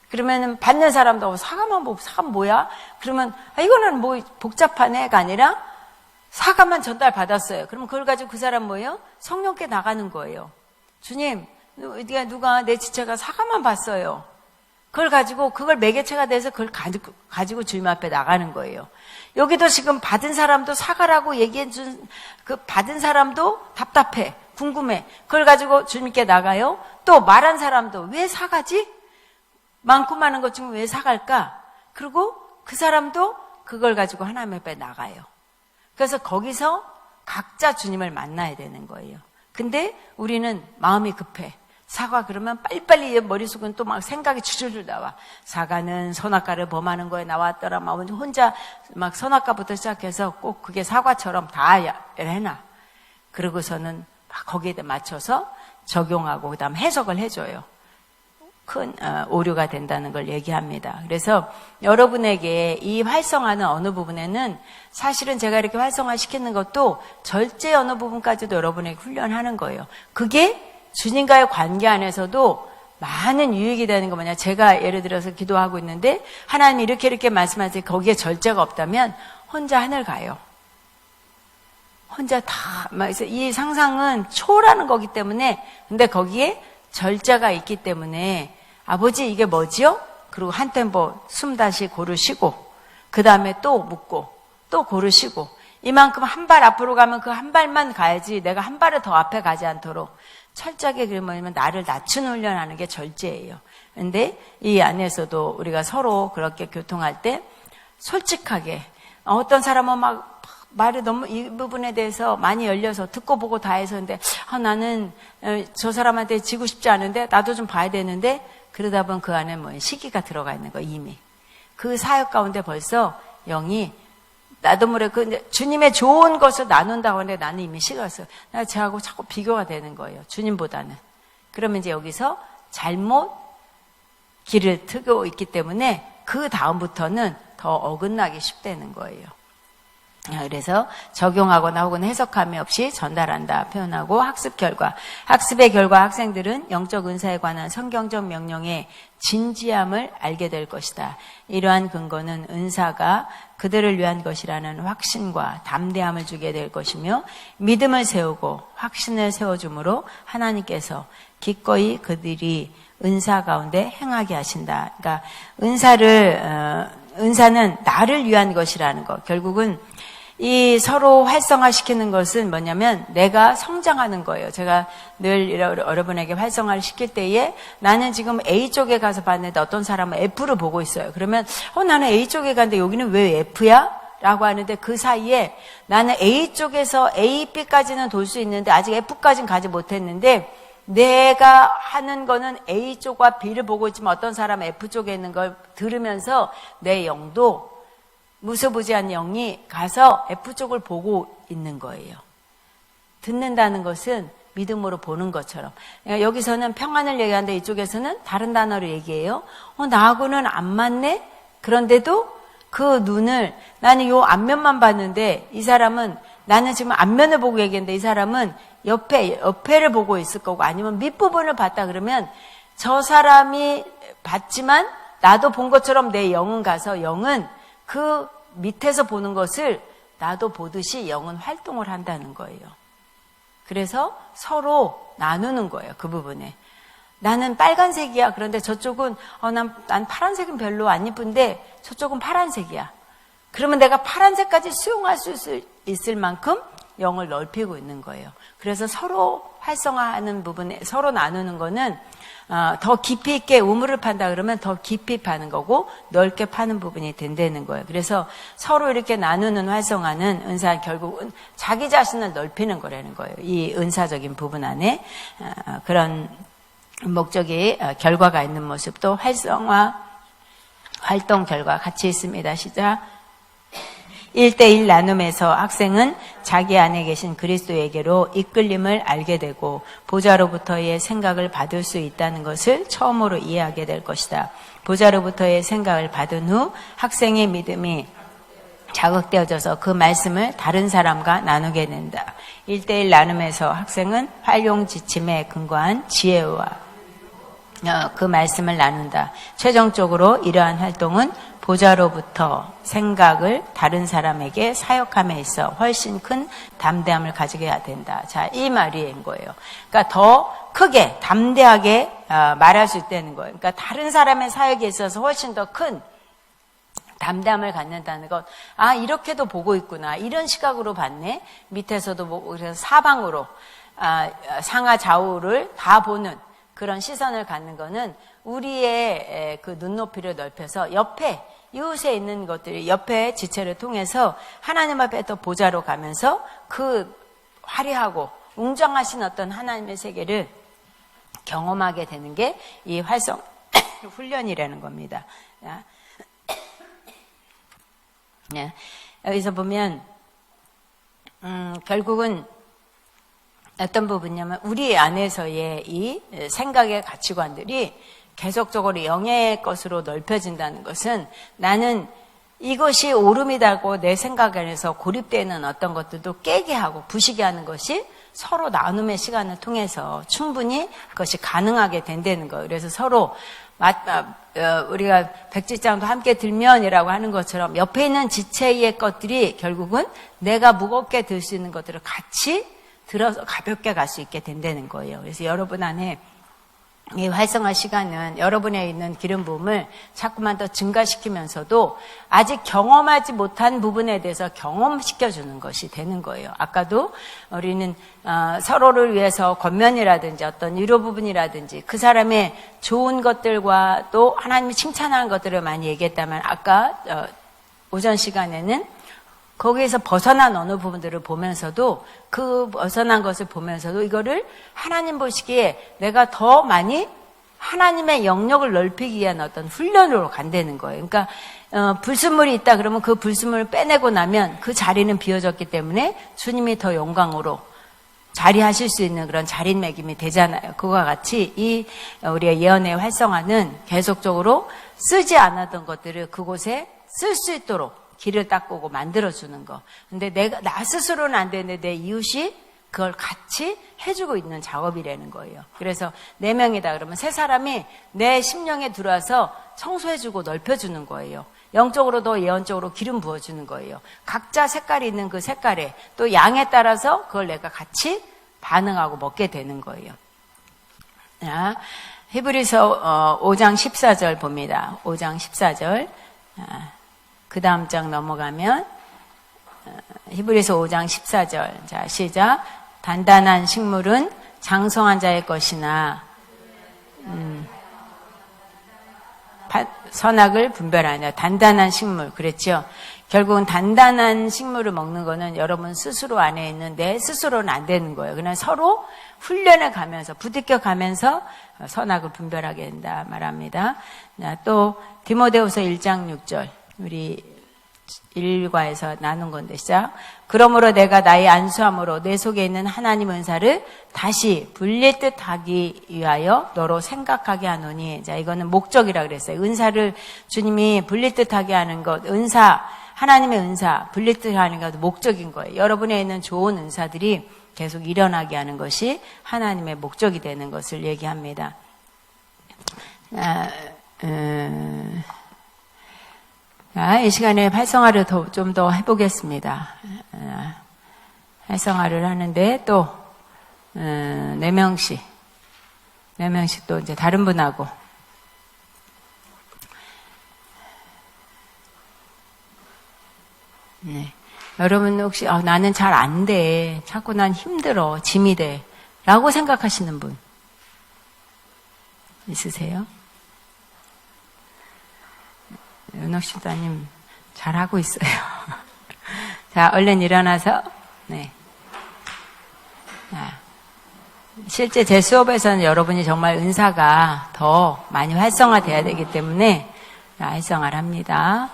A: 그러면은 받는 사람도 사과만 보고 사과 뭐야? 그러면 이거는 뭐 복잡한 애가 아니라 사과만 전달받았어요. 그럼 그걸 가지고 그 사람 뭐예요? 성령께 나가는 거예요. 주님, 누가 내 지체가 사과만 봤어요. 그걸 가지고 그걸 매개체가 돼서 그걸 가지고 주님 앞에 나가는 거예요. 여기도 지금 받은 사람도 사과라고 얘기해 준 그 받은 사람도 답답해, 궁금해. 그걸 가지고 주님께 나가요. 또 말한 사람도 왜 사과지? 많고 많은 것 중에 왜 사갈까? 그리고 그 사람도 그걸 가지고 하나님 앞에 나가요. 그래서 거기서 각자 주님을 만나야 되는 거예요. 근데 우리는 마음이 급해. 사과 그러면 빨리빨리 머릿속은 또 막 생각이 줄줄줄 나와. 사과는 선악과를 범하는 거에 나왔더라. 막 혼자 막 선악과부터 시작해서 꼭 그게 사과처럼 다 해놔. 그러고서는 거기에 맞춰서 적용하고 그 다음 해석을 해줘요. 큰 오류가 된다는 걸 얘기합니다. 그래서 여러분에게 이 활성화는 어느 부분에는 사실은 제가 이렇게 활성화시키는 것도 절제 어느 부분까지도 여러분에게 훈련하는 거예요. 그게 주님과의 관계 안에서도 많은 유익이 되는 거 뭐냐. 제가 예를 들어서 기도하고 있는데 하나님이 이렇게 말씀하세요. 거기에 절제가 없다면 혼자 하늘 가요. 혼자 다, 이 상상은 초라는 거기 때문에, 근데 거기에 절제가 있기 때문에, 아버지 이게 뭐지요? 그리고 한 템포 숨 다시 고르시고, 그 다음에 또 묻고, 또 고르시고, 이만큼 한 발 앞으로 가면 그 한 발만 가야지 내가 한 발을 더 앞에 가지 않도록 철저하게 그러면 나를 낮추는 훈련하는 게 절제예요. 근데 이 안에서도 우리가 서로 그렇게 교통할 때 솔직하게, 어떤 사람은 막 말이 너무 이 부분에 대해서 많이 열려서 듣고 보고 다 해서 근데 나는 저 사람한테 지고 싶지 않은데 나도 좀 봐야 되는데 그러다 보면 그 안에 뭐 시기가 들어가 있는 거 이미. 그 사역 가운데 벌써 영이 나도 모르게 그 주님의 좋은 것을 나눈다고 하는데 나는 이미 식었어요. 나 쟤하고 자꾸 비교가 되는 거예요. 주님보다는. 그러면 이제 여기서 잘못 길을 트고 있기 때문에 그 다음부터는 더 어긋나기 쉽다는 거예요. 그래서 적용하거나 혹은 해석함이 없이 전달한다 표현하고 학습의 결과 학생들은 영적 은사에 관한 성경적 명령의 진지함을 알게 될 것이다. 이러한 근거는 은사가 그들을 위한 것이라는 확신과 담대함을 주게 될 것이며 믿음을 세우고 확신을 세워주므로 하나님께서 기꺼이 그들이 은사 가운데 행하게 하신다. 그러니까 은사는 나를 위한 것이라는 것. 결국은 이 서로 활성화시키는 것은 뭐냐면 내가 성장하는 거예요. 제가 늘 여러분에게 활성화를 시킬 때에 나는 지금 A 쪽에 가서 봤는데 어떤 사람은 F를 보고 있어요. 그러면 나는 A 쪽에 갔는데 여기는 왜 F야? 라고 하는데 그 사이에 나는 A 쪽에서 A, B까지는 돌 수 있는데 아직 F까지는 가지 못했는데 내가 하는 거는 A 쪽과 B를 보고 있지만 어떤 사람은 F 쪽에 있는 걸 들으면서 내 영도 무소부지한 영이 가서 F쪽을 보고 있는 거예요. 듣는다는 것은 믿음으로 보는 것처럼. 그러니까 여기서는 평안을 얘기하는데 이쪽에서는 다른 단어를 얘기해요. 나하고는 안 맞네? 그런데도 그 눈을 나는 요 앞면만 봤는데 이 사람은 나는 지금 앞면을 보고 얘기했는데 이 사람은 옆에를 보고 있을 거고 아니면 밑부분을 봤다 그러면 저 사람이 봤지만 나도 본 것처럼 내 영은 가서 영은 그 밑에서 보는 것을 나도 보듯이 영은 활동을 한다는 거예요. 그래서 서로 나누는 거예요. 그 부분에. 나는 빨간색이야. 그런데 저쪽은 난 파란색은 별로 안 이쁜데 저쪽은 파란색이야. 그러면 내가 파란색까지 수용할 수 있을 만큼 영을 넓히고 있는 거예요. 그래서 서로 활성화하는 부분에 서로 나누는 거는 더 깊이 있게 우물을 판다 그러면 더 깊이 파는 거고 넓게 파는 부분이 된다는 거예요. 그래서 서로 이렇게 나누는 활성화는 은사 결국은 자기 자신을 넓히는 거라는 거예요. 이 은사적인 부분 안에 그런 목적이 결과가 있는 모습도 활성화 활동 결과 같이 있습니다. 시작. 1대1 나눔에서 학생은 자기 안에 계신 그리스도에게로 이끌림을 알게 되고 보좌로부터의 생각을 받을 수 있다는 것을 처음으로 이해하게 될 것이다. 보좌로부터의 생각을 받은 후 학생의 믿음이 자극되어져서 그 말씀을 다른 사람과 나누게 된다. 1대1 나눔에서 학생은 활용지침에 근거한 지혜와 그 말씀을 나눈다. 최종적으로 이러한 활동은 보좌로부터 생각을 다른 사람에게 사역함에 있어 훨씬 큰 담대함을 가지게 해야 된다. 자, 이 말인 거예요. 그러니까 더 크게 담대하게 말할 수 있다는 거예요. 그러니까 다른 사람의 사역에 있어서 훨씬 더 큰 담대함을 갖는다는 것. 이렇게도 보고 있구나. 이런 시각으로 봤네. 밑에서도 보고 그래서 사방으로 상하 좌우를 다 보는 그런 시선을 갖는 거는 우리의 그 눈높이를 넓혀서 옆에 이웃에 있는 것들이 옆에 지체를 통해서 하나님 앞에 또 보좌로 가면서 그 화려하고 웅장하신 어떤 하나님의 세계를 경험하게 되는 게 이 활성 훈련이라는 겁니다. 여기서 보면 결국은 어떤 부분이냐면 우리 안에서의 이 생각의 가치관들이 계속적으로 영의 것으로 넓혀진다는 것은 나는 이것이 옳음이라고 내 생각 안에서 고립되는 어떤 것들도 깨게 하고 부시게 하는 것이 서로 나눔의 시간을 통해서 충분히 그것이 가능하게 된다는 거예요. 그래서 서로 우리가 백지장도 함께 들면이라고 하는 것처럼 옆에 있는 지체의 것들이 결국은 내가 무겁게 들 수 있는 것들을 같이 들어서 가볍게 갈 수 있게 된다는 거예요. 그래서 여러분 안에 이 활성화 시간은 여러분에 있는 기름 부음을 자꾸만 더 증가시키면서도 아직 경험하지 못한 부분에 대해서 경험시켜주는 것이 되는 거예요. 아까도 우리는 서로를 위해서 겉면이라든지 어떤 위로 부분이라든지 그 사람의 좋은 것들과 또 하나님이 칭찬하는 것들을 많이 얘기했다면 아까 오전 시간에는 거기에서 벗어난 어느 부분들을 보면서도 그 벗어난 것을 보면서도 이거를 하나님 보시기에 내가 더 많이 하나님의 영역을 넓히기 위한 어떤 훈련으로 간다는 거예요. 그러니까 불순물이 있다 그러면 그 불순물을 빼내고 나면 그 자리는 비워졌기 때문에 주님이 더 영광으로 자리하실 수 있는 그런 자리매김이 되잖아요. 그와 같이 이 우리의 예언의 활성화는 계속적으로 쓰지 않았던 것들을 그곳에 쓸 수 있도록 길을 닦고 만들어주는 거. 근데 나 스스로는 안 되는데 내 이웃이 그걸 같이 해주고 있는 작업이라는 거예요. 그래서 4명이다 그러면 3사람이 내 심령에 들어와서 청소해주고 넓혀주는 거예요. 영적으로도 예언적으로 기름 부어주는 거예요. 각자 색깔이 있는 그 색깔에 또 양에 따라서 그걸 내가 같이 반응하고 먹게 되는 거예요. 자, 히브리서 5장 14절 봅니다. 5장 14절. 그 다음 장 넘어가면 히브리서 5장 14절. 자, 시작. 단단한 식물은 장성한 자의 것이나 선악을 분별하냐. 단단한 식물. 그랬죠. 결국은 단단한 식물을 먹는 거는 여러분 스스로 안에 있는 내 스스로는 안 되는 거예요. 그냥 서로 훈련을 가면서 부딪혀 가면서 선악을 분별하게 된다 말합니다. 또 디모데후서 1장 6절. 우리 1과에서 나눈 건데 시작. 그러므로 내가 나의 안수함으로 내 속에 있는 하나님 은사를 다시 불릴 듯 하기 위하여 너로 생각하게 하노니. 자, 이거는 목적이라 그랬어요. 은사를 주님이 불릴 듯 하게 하는 것, 은사, 하나님의 은사, 불릴 듯 하는 것도 목적인 거예요. 여러분에 있는 좋은 은사들이 계속 일어나게 하는 것이 하나님의 목적이 되는 것을 얘기합니다. 이 시간에 활성화를 좀 더 해보겠습니다. 활성화를 하는데 또 4명씩 또 이제 다른 분하고 여러분 혹시 나는 잘 안 돼, 자꾸 난 힘들어, 짐이 돼 라고 생각하시는 분 있으세요? 은옥 집사님 잘하고 있어요. 자, 얼른 일어나서 실제 제 수업에서는 여러분이 정말 은사가 더 많이 활성화돼야 되기 때문에 활성화를 합니다.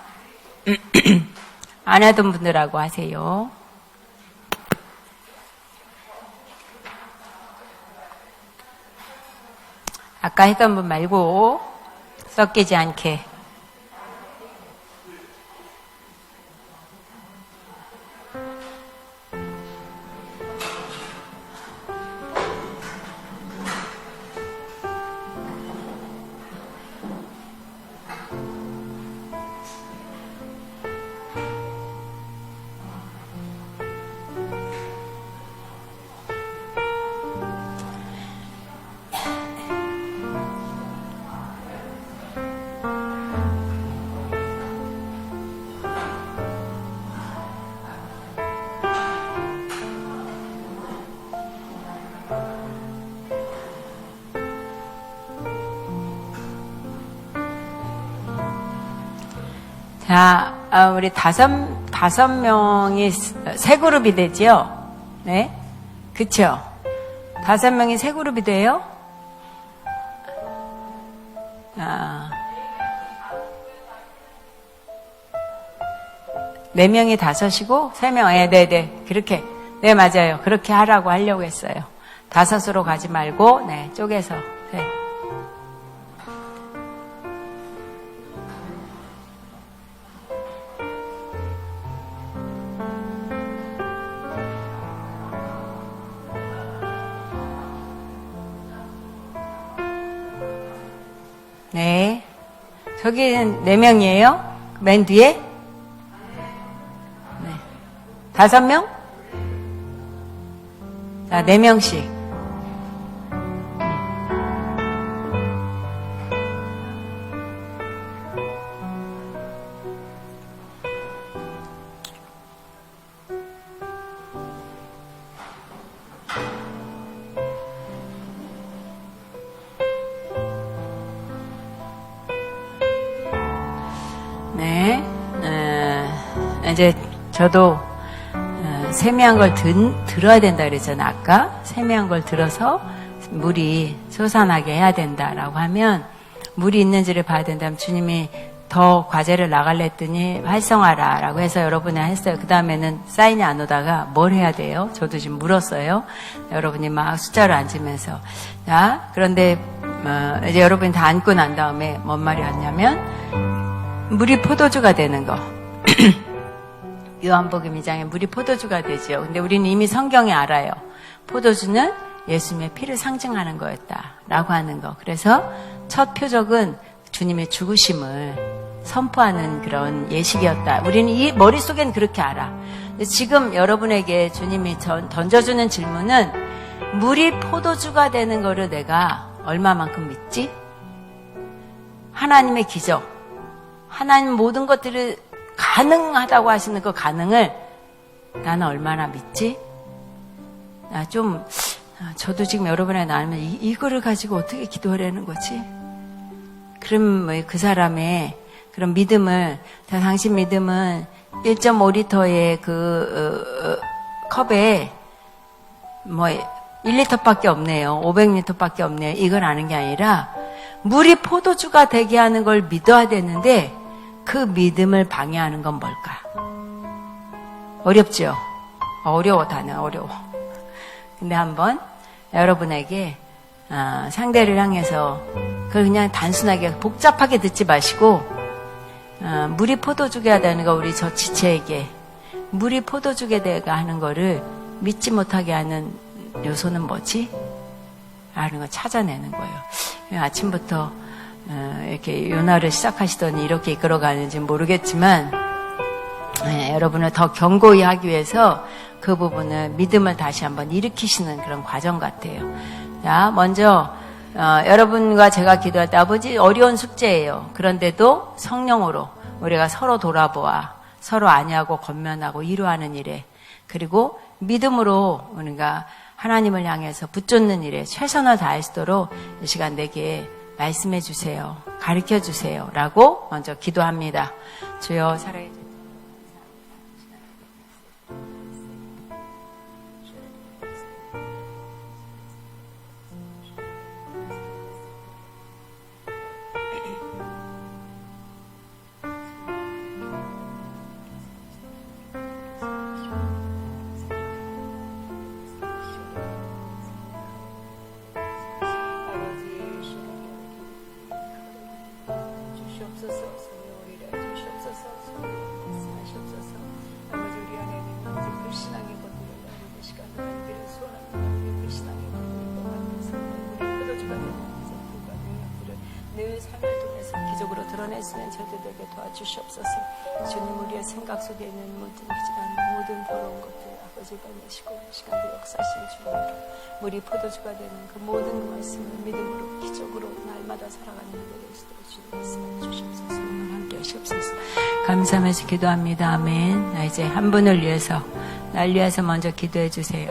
A: 안 하던 분들하고 하세요. 아까 했던 분 말고 섞이지 않게. 자, 우리 다섯 명이 세 그룹이 되죠? 네? 그쵸? 5명이 세 그룹이 돼요? 네 명이 5이고, 3명, 네네. 그렇게. 네, 맞아요. 그렇게 하려고 했어요. 5으로 가지 말고, 네, 쪼개서. 네. 네. 저기는 4명이에요? 맨 뒤에? 네. 5명? 자, 4명씩. 네. 이제 저도 세미한 걸 들어야 된다 그랬잖아. 아까 세미한 걸 들어서 물이 솟아나게 해야 된다라고 하면 물이 있는지를 봐야 된다면 주님이 더 과제를 나갈래 했더니 활성화라라고 해서 여러분이 했어요. 그 다음에는 사인이 안 오다가 뭘 해야 돼요? 저도 지금 물었어요. 여러분이 막 숫자를 앉으면서. 자, 그런데 이제 여러분이 다 앉고 난 다음에 뭔 말이 왔냐면 물이 포도주가 되는 거. 요한복음 2장에 물이 포도주가 되죠. 근데 우리는 이미 성경에 알아요. 포도주는 예수님의 피를 상징하는 거였다라고 하는 거. 그래서 첫 표적은 주님의 죽으심을 선포하는 그런 예식이었다. 우리는 이 머릿속엔 그렇게 알아. 근데 지금 여러분에게 주님이 던져주는 질문은 물이 포도주가 되는 거를 내가 얼마만큼 믿지? 하나님의 기적. 하나님 모든 것들을 가능하다고 하시는 그 가능을 나는 얼마나 믿지? 저도 지금 여러분에 나누면 이거를 가지고 어떻게 기도하려는 거지? 그럼 그 사람의 그런 믿음을, 당신 믿음은 1.5리터의 컵에 1리터밖에 없네요. 500리터밖에 없네요. 이걸 아는 게 아니라 물이 포도주가 되게 하는 걸 믿어야 되는데 그 믿음을 방해하는 건 뭘까? 어렵죠? 어려워, 단어 어려워. 근데 한번 여러분에게 상대를 향해서 그걸 그냥 단순하게 복잡하게 듣지 마시고 물이 포도주가 되는 거 우리 저 지체에게 물이 포도주가 되가 하는 거를 믿지 못하게 하는 요소는 뭐지? 라는 걸 찾아내는 거예요. 아침부터 이렇게 요나를 시작하시더니 이렇게 이끌어가는지 모르겠지만 여러분을 더 견고히 하기 위해서 그 부분을 믿음을 다시 한번 일으키시는 그런 과정 같아요. 자, 먼저 여러분과 제가 기도할 때 아버지 어려운 숙제예요. 그런데도 성령으로 우리가 서로 돌아보아 서로 안위하고 권면하고 위로하는 일에 그리고 믿음으로 우리가 하나님을 향해서 붙잡는 일에 최선을 다할 수 있도록 이 시간 내게 말씀해 주세요. 가르쳐 주세요. 라고 먼저 기도합니다. 주여 사랑해 주세요. 저들에게 도와주시옵소서. 주님 우리의 생각 속에 있는 모든 기질한 모든 더러운 것들 아버지 빼내시고 시간도 역사하신 주님께 물이 포도주가 되는 그 모든 말씀을 믿음으로 기적으로 날마다 살아가는 일을 주님 말씀해 주시옵소서. 함께 하시옵소서. 감사하면서 기도합니다. 아멘. 이제 한 분을 위해서 날 위해서 먼저 기도해 주세요.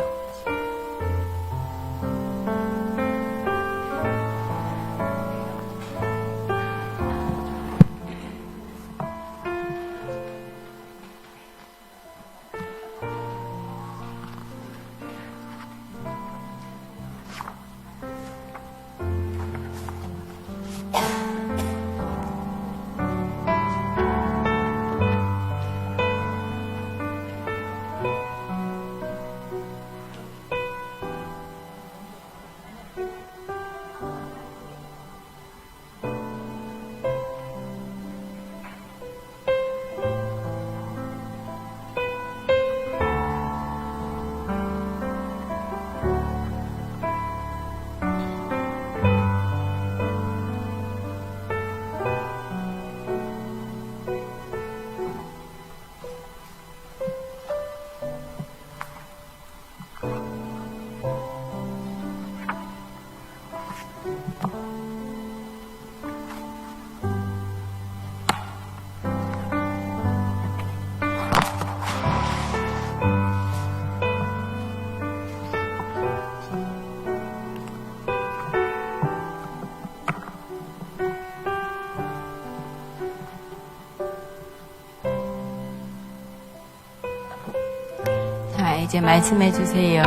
A: 이제 말씀해 주세요.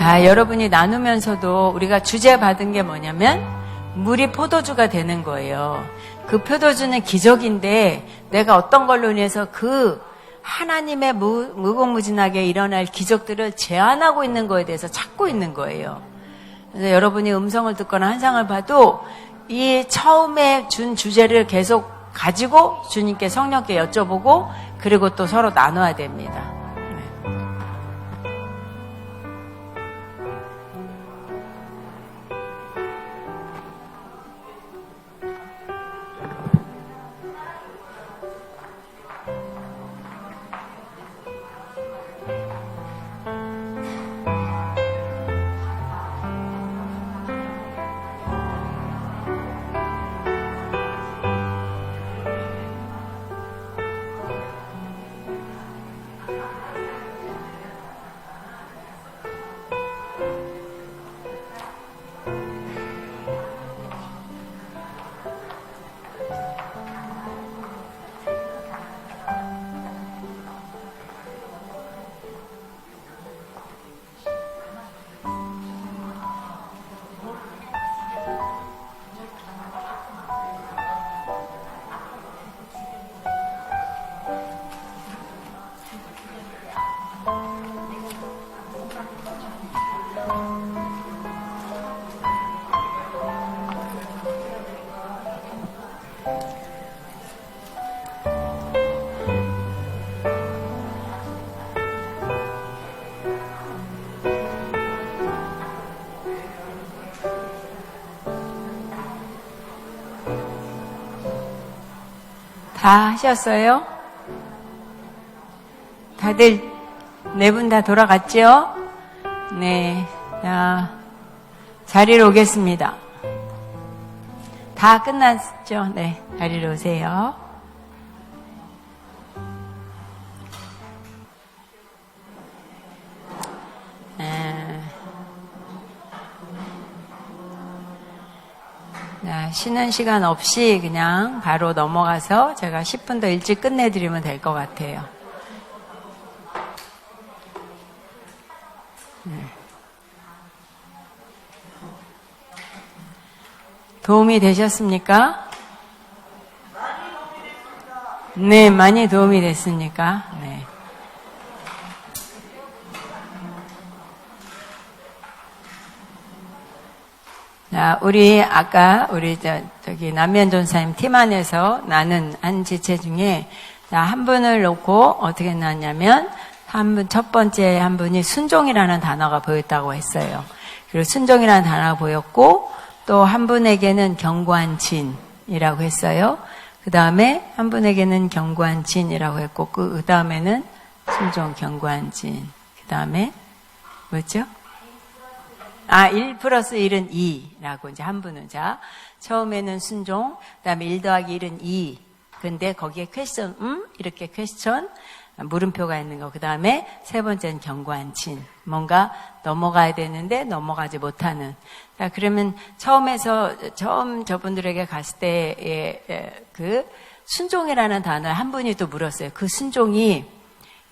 A: 여러분이 나누면서도 우리가 주제 받은 게 뭐냐면 물이 포도주가 되는 거예요. 그 포도주는 기적인데 내가 어떤 걸로 인해서 그 하나님의 무궁무진하게 일어날 기적들을 제한하고 있는 거에 대해서 찾고 있는 거예요. 그래서 여러분이 음성을 듣거나 환상을 봐도 이 처음에 준 주제를 계속 가지고 주님께 성령께 여쭤보고 그리고 또 서로 나눠야 됩니다. 다 하셨어요? 다들 네 분 다 돌아갔죠? 네, 자, 자리로 오겠습니다. 다 끝났죠? 네, 자리로 오세요. 쉬는 시간 없이 그냥 바로 넘어가서 제가 10분 더 일찍 끝내드리면 될 것 같아요. 도움이 되셨습니까? 네, 많이 도움이 됐습니까? 네. 자, 아까 저기 남면 전사님 팀 안에서 나는 한 지체 중에, 한 분을 놓고 어떻게 나왔냐면, 첫 번째 한 분이 순종이라는 단어가 보였다고 했어요. 그리고 순종이라는 단어가 보였고, 또 한 분에게는 견고한 진이라고 했어요. 그 다음에 한 분에게는 견고한 진이라고 했고, 그 다음에는 순종, 견고한 진. 그 다음에, 뭐죠? 1 플러스 1은 2라고 이제 한 분은. 자, 처음에는 순종, 그 다음에 1 더하기 1은 2. 근데 거기에 퀘스천, 이렇게 퀘스천, 물음표가 있는 거. 그 다음에 세 번째는 견고한 진. 뭔가 넘어가야 되는데 넘어가지 못하는. 자, 그러면 처음 저분들에게 갔을 때의 그 순종이라는 단어를 한 분이 또 물었어요. 그 순종이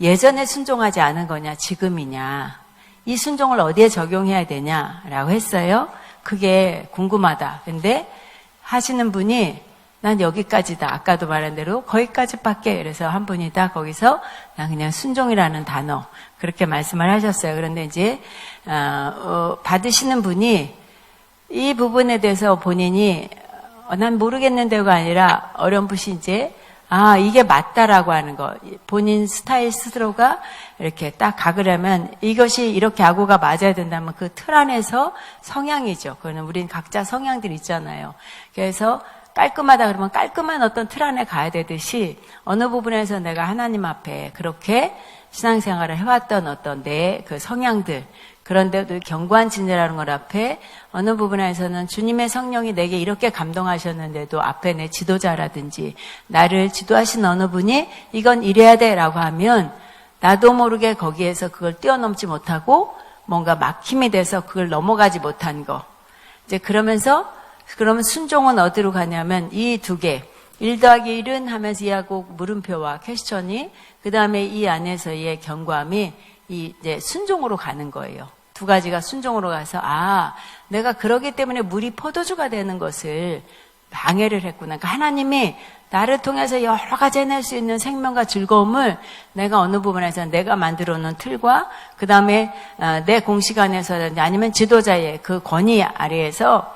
A: 예전에 순종하지 않은 거냐, 지금이냐. 이 순종을 어디에 적용해야 되냐라고 했어요. 그게 궁금하다. 근데 하시는 분이 난 여기까지다. 아까도 말한 대로 거기까지밖에. 그래서 한 분이 다 거기서 난 그냥 순종이라는 단어 그렇게 말씀을 하셨어요. 그런데 이제 받으시는 분이 이 부분에 대해서 본인이 난 모르겠는데가 아니라 어렴풋이 이제 이게 맞다라고 하는 거. 본인 스타일 스스로가 이렇게 딱 각으려면 이것이 이렇게 아구가 맞아야 된다면 그 틀 안에서 성향이죠. 그거는 우린 각자 성향들이 있잖아요. 그래서 깔끔하다 그러면 깔끔한 어떤 틀 안에 가야 되듯이 어느 부분에서 내가 하나님 앞에 그렇게 신앙생활을 해왔던 어떤 내 그 성향들, 그런데도 견고한 진리라는 것 앞에 어느 부분에서는 주님의 성령이 내게 이렇게 감동하셨는데도 앞에 내 지도자라든지 나를 지도하신 어느 분이 이건 이래야 돼라고 하면 나도 모르게 거기에서 그걸 뛰어넘지 못하고 뭔가 막힘이 돼서 그걸 넘어가지 못한 거. 이제 그러면 순종은 어디로 가냐면 이 두 개. 1 더하기 1은 하면서 이하고 물음표와 퀘스천이 그 다음에 이 안에서의 견고함이 이제 순종으로 가는 거예요. 두 가지가 순종으로 가서 내가 그러기 때문에 물이 포도주가 되는 것을 방해를 했구나. 그러니까 하나님이 나를 통해서 여러 가지 해낼 수 있는 생명과 즐거움을 내가 어느 부분에서 내가 만들어 놓은 틀과 그 다음에 내 공식 안에서든지 아니면 지도자의 그 권위 아래에서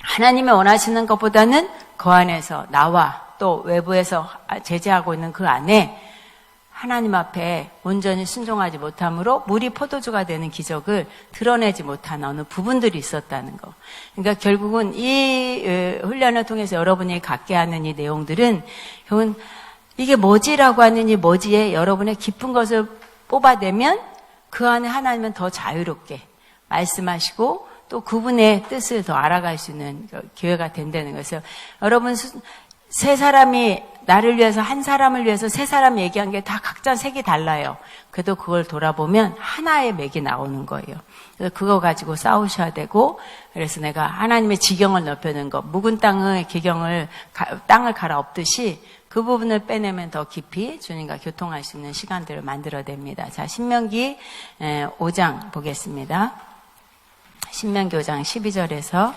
A: 하나님이 원하시는 것보다는 그 안에서 나와 또 외부에서 제재하고 있는 그 안에 하나님 앞에 온전히 순종하지 못함으로 물이 포도주가 되는 기적을 드러내지 못한 어느 부분들이 있었다는 거. 그러니까 결국은 이 훈련을 통해서 여러분이 갖게 하는 이 내용들은 결국은 이게 뭐지라고 하는 이 뭐지에 여러분의 깊은 것을 뽑아내면 그 안에 하나님은 더 자유롭게 말씀하시고 또 그분의 뜻을 더 알아갈 수 있는 기회가 된다는 것이요. 여러분 세 사람이 나를 위해서 한 사람을 위해서 세 사람 얘기한 게 다 각자 색이 달라요. 그래도 그걸 돌아보면 하나의 맥이 나오는 거예요. 그래서 그거 가지고 싸우셔야 되고 그래서 내가 하나님의 지경을 넓혀는 거 묵은 땅의 기경을 땅을 갈아엎듯이 그 부분을 빼내면 더 깊이 주님과 교통할 수 있는 시간들을 만들어냅니다. 자, 신명기 5장 보겠습니다. 신명기 5장 12절에서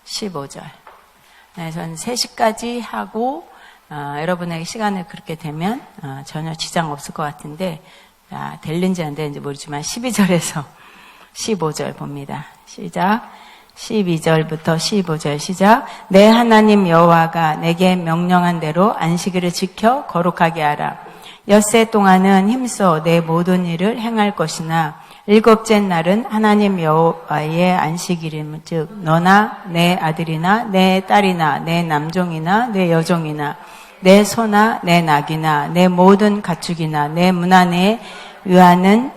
A: 15절. 네, 저는 3시까지 하고 여러분에게 시간을 그렇게 되면 전혀 지장 없을 것 같은데 될는지 안 되는지 모르지만 12절에서 15절 봅니다. 시작. 12절부터 15절 시작. 내 하나님 여호와가 내게 명령한 대로 안식일을 지켜 거룩하게 하라. 엿새 동안은 힘써 내 모든 일을 행할 것이나 일곱째 날은 하나님 여호와의 안식일임. 즉 너나 내 아들이나 내 딸이나 내 남종이나 내 여종이나 내 소나 내 낙이나 내 모든 가축이나 내 문 안에 위하는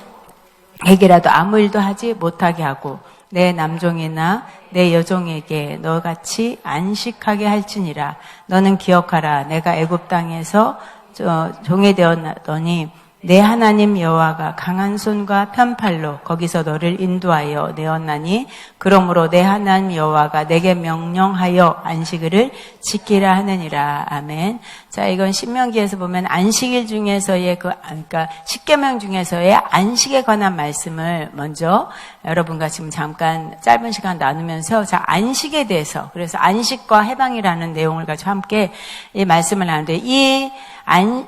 A: 에게라도 아무 일도 하지 못하게 하고 내 남종이나 내 여종에게 너같이 안식하게 할지니라. 너는 기억하라. 내가 애굽 땅에서 종이 되었더니 내 하나님 여호와가 강한 손과 편팔로 거기서 너를 인도하여 내었나니 그러므로 내 하나님 여호와가 내게 명령하여 안식일을 지키라 하느니라. 아멘. 자, 이건 신명기에서 보면 안식일 중에서의 그러니까 십계명 중에서의 안식에 관한 말씀을 먼저 여러분과 지금 잠깐 짧은 시간 나누면서 자, 안식에 대해서 그래서 안식과 해방이라는 내용을 가지고 함께 이 말씀을 나누는데 이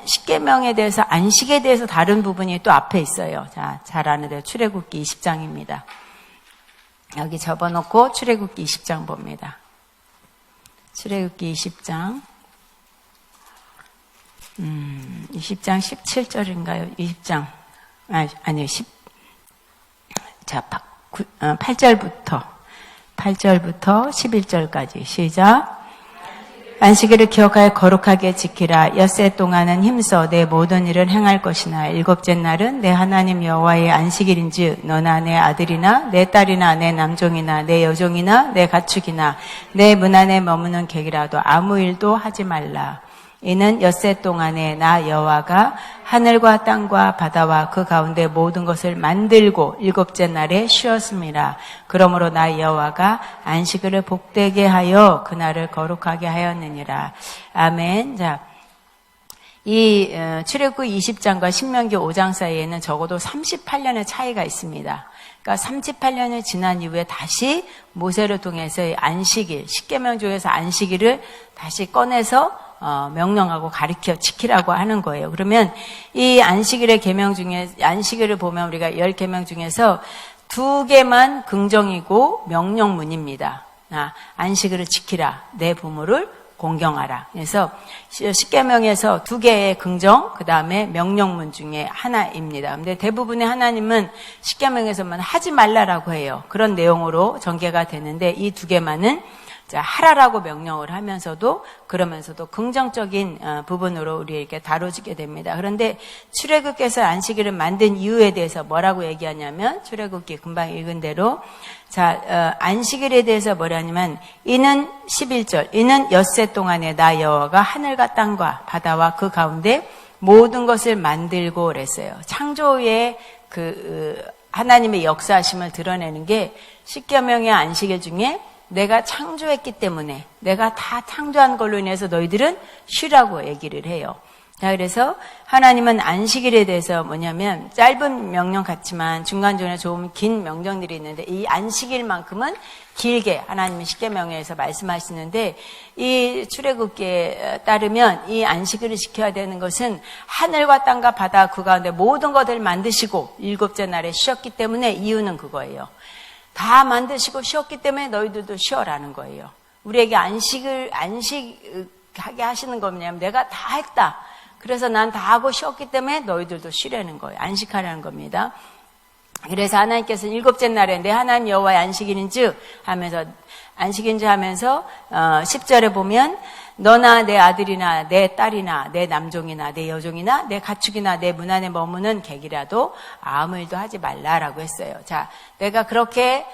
A: 십계명에 대해서 안식에 대해서 다른 부분이 또 앞에 있어요. 자, 잘 아는 대로 출애굽기 20장입니다. 여기 접어놓고 출애굽기 20장 봅니다. 출애굽기 20장 20장 17절인가요? 20장 아니요 8절부터 11절까지 시작. 안식일을 기억하여 거룩하게 지키라. 엿새 동안은 힘써 내 모든 일을 행할 것이나 일곱째 날은 내 하나님 여호와의 안식일인즉 너나 내 아들이나 내 딸이나 내 남종이나 내 여종이나 내 가축이나 내 문 안에 머무는 객이라도 아무 일도 하지 말라. 이는 엿새 동안에 나 여호와가 하늘과 땅과 바다와 그 가운데 모든 것을 만들고 일곱째 날에 쉬었습니다. 그러므로 나 여호와가 안식일을 복되게 하여 그날을 거룩하게 하였느니라. 아멘. 자, 이 출애굽기 20장과 신명기 5장 사이에는 적어도 38년의 차이가 있습니다. 그러니까 38년이 지난 이후에 다시 모세를 통해서 안식일, 십계명 중에서 안식일을 다시 꺼내서 명령하고 가르쳐 지키라고 하는 거예요. 그러면 이 안식일의 계명 중에 안식일을 보면 우리가 10계명 중에서 2개만 긍정이고 명령문입니다. 안식일을 지키라. 내 부모를 공경하라. 그래서 십계명에서 2개의 긍정, 그 다음에 명령문 중에 하나입니다. 근데 대부분의 하나님은 십계명에서만 하지 말라라고 해요. 그런 내용으로 전개가 되는데 이 2개만은 자, 하라라고 명령을 하면서도 그러면서도 긍정적인 부분으로 우리에게 다뤄지게 됩니다. 그런데 출애굽께서 안식일을 만든 이유에 대해서 뭐라고 얘기하냐면 출애굽기 금방 읽은 대로 자, 안식일에 대해서 뭐라냐면 이는 11절 이는 엿새 동안에 나 여호와가 하늘과 땅과 바다와 그 가운데 모든 것을 만들고 그랬어요. 창조의 하나님의 역사하심을 드러내는 게 십계명의 안식일 중에 내가 창조했기 때문에 내가 다 창조한 걸로 인해서 너희들은 쉬라고 얘기를 해요. 자, 그래서 하나님은 안식일에 대해서 뭐냐면 짧은 명령 같지만 중간중간에 좀 긴 명령들이 있는데 이 안식일만큼은 길게 하나님이 십계명에서 말씀하시는데 이 출애굽기에 따르면 이 안식일을 지켜야 되는 것은 하늘과 땅과 바다 그 가운데 모든 것을 만드시고 일곱째 날에 쉬었기 때문에 이유는 그거예요. 다 만드시고 쉬었기 때문에 너희들도 쉬어라는 거예요. 우리에게 안식하게 하시는 거냐면 내가 다 했다. 그래서 난 다 하고 쉬었기 때문에 너희들도 쉬라는 거예요. 안식하라는 겁니다. 그래서 하나님께서 일곱째 날에 내 하나님 여호와의 안식일인즉 하면서 10절에 보면 너나 내 아들이나 내 딸이나 내 남종이나 내 여종이나 내 가축이나 내 문 안에 머무는 객이라도 아무 일도 하지 말라라고 했어요. 자, 내가 그렇게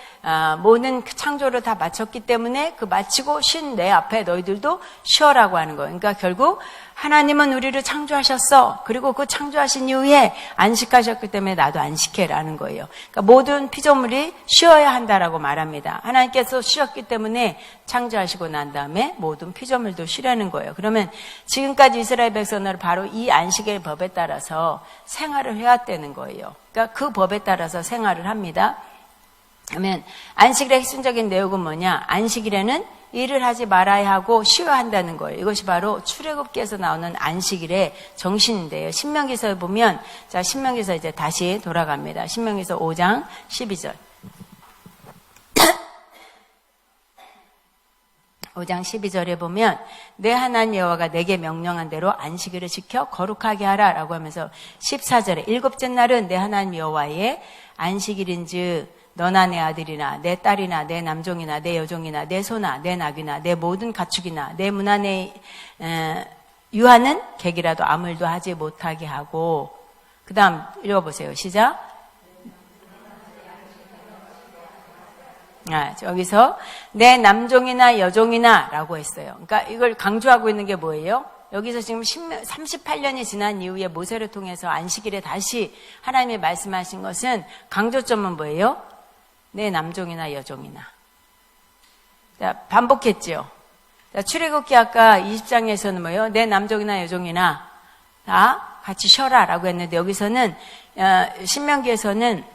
A: 모든 창조를 다 마쳤기 때문에 그 마치고 쉰 내 앞에 너희들도 쉬어라고 하는 거예요. 그러니까 결국 하나님은 우리를 창조하셨어. 그리고 그 창조하신 이후에 안식하셨기 때문에 나도 안식해라는 거예요. 그러니까 모든 피조물이 쉬어야 한다라고 말합니다. 하나님께서 쉬었기 때문에 창조하시고 난 다음에 모든 피조물도 쉬라는 거예요. 그러면 지금까지 이스라엘 백성은 바로 이 안식의 법에 따라서 생활을 해왔다는 거예요. 그러니까 그 법에 따라서 생활을 합니다. 그러면 안식일의 핵심적인 내용은 뭐냐? 안식일에는 일을 하지 말아야 하고 쉬어야 한다는 거예요. 이것이 바로 출애굽기에서 나오는 안식일의 정신인데요. 신명기서에 보면, 자, 신명기서 이제 다시 돌아갑니다. 신명기서 5장 12절. 5장 12절에 보면 내 하나님 여호와가 내게 명령한 대로 안식일을 지켜 거룩하게 하라라고 하면서 14절에 일곱째 날은 내 하나님 여호와의 안식일인즉 너나 내 아들이나 내 딸이나 내 남종이나 내 여종이나 내 소나 내 낙이나 내 모든 가축이나 내 문 안에 유하는 객이라도 아무 일도 하지 못하게 하고 그 다음 읽어보세요. 시작. 여기서 내 남종이나 여종이나 라고 했어요. 그러니까 이걸 강조하고 있는 게 뭐예요? 여기서 지금 38년이 지난 이후에 모세를 통해서 안식일에 다시 하나님이 말씀하신 것은 강조점은 뭐예요? 내 남종이나 여종이나. 자, 반복했죠. 자, 출애굽기 아까 20장에서는 뭐예요? 내 남종이나 여종이나 다 같이 쉬어라 라고 했는데 여기서는 신명기에서는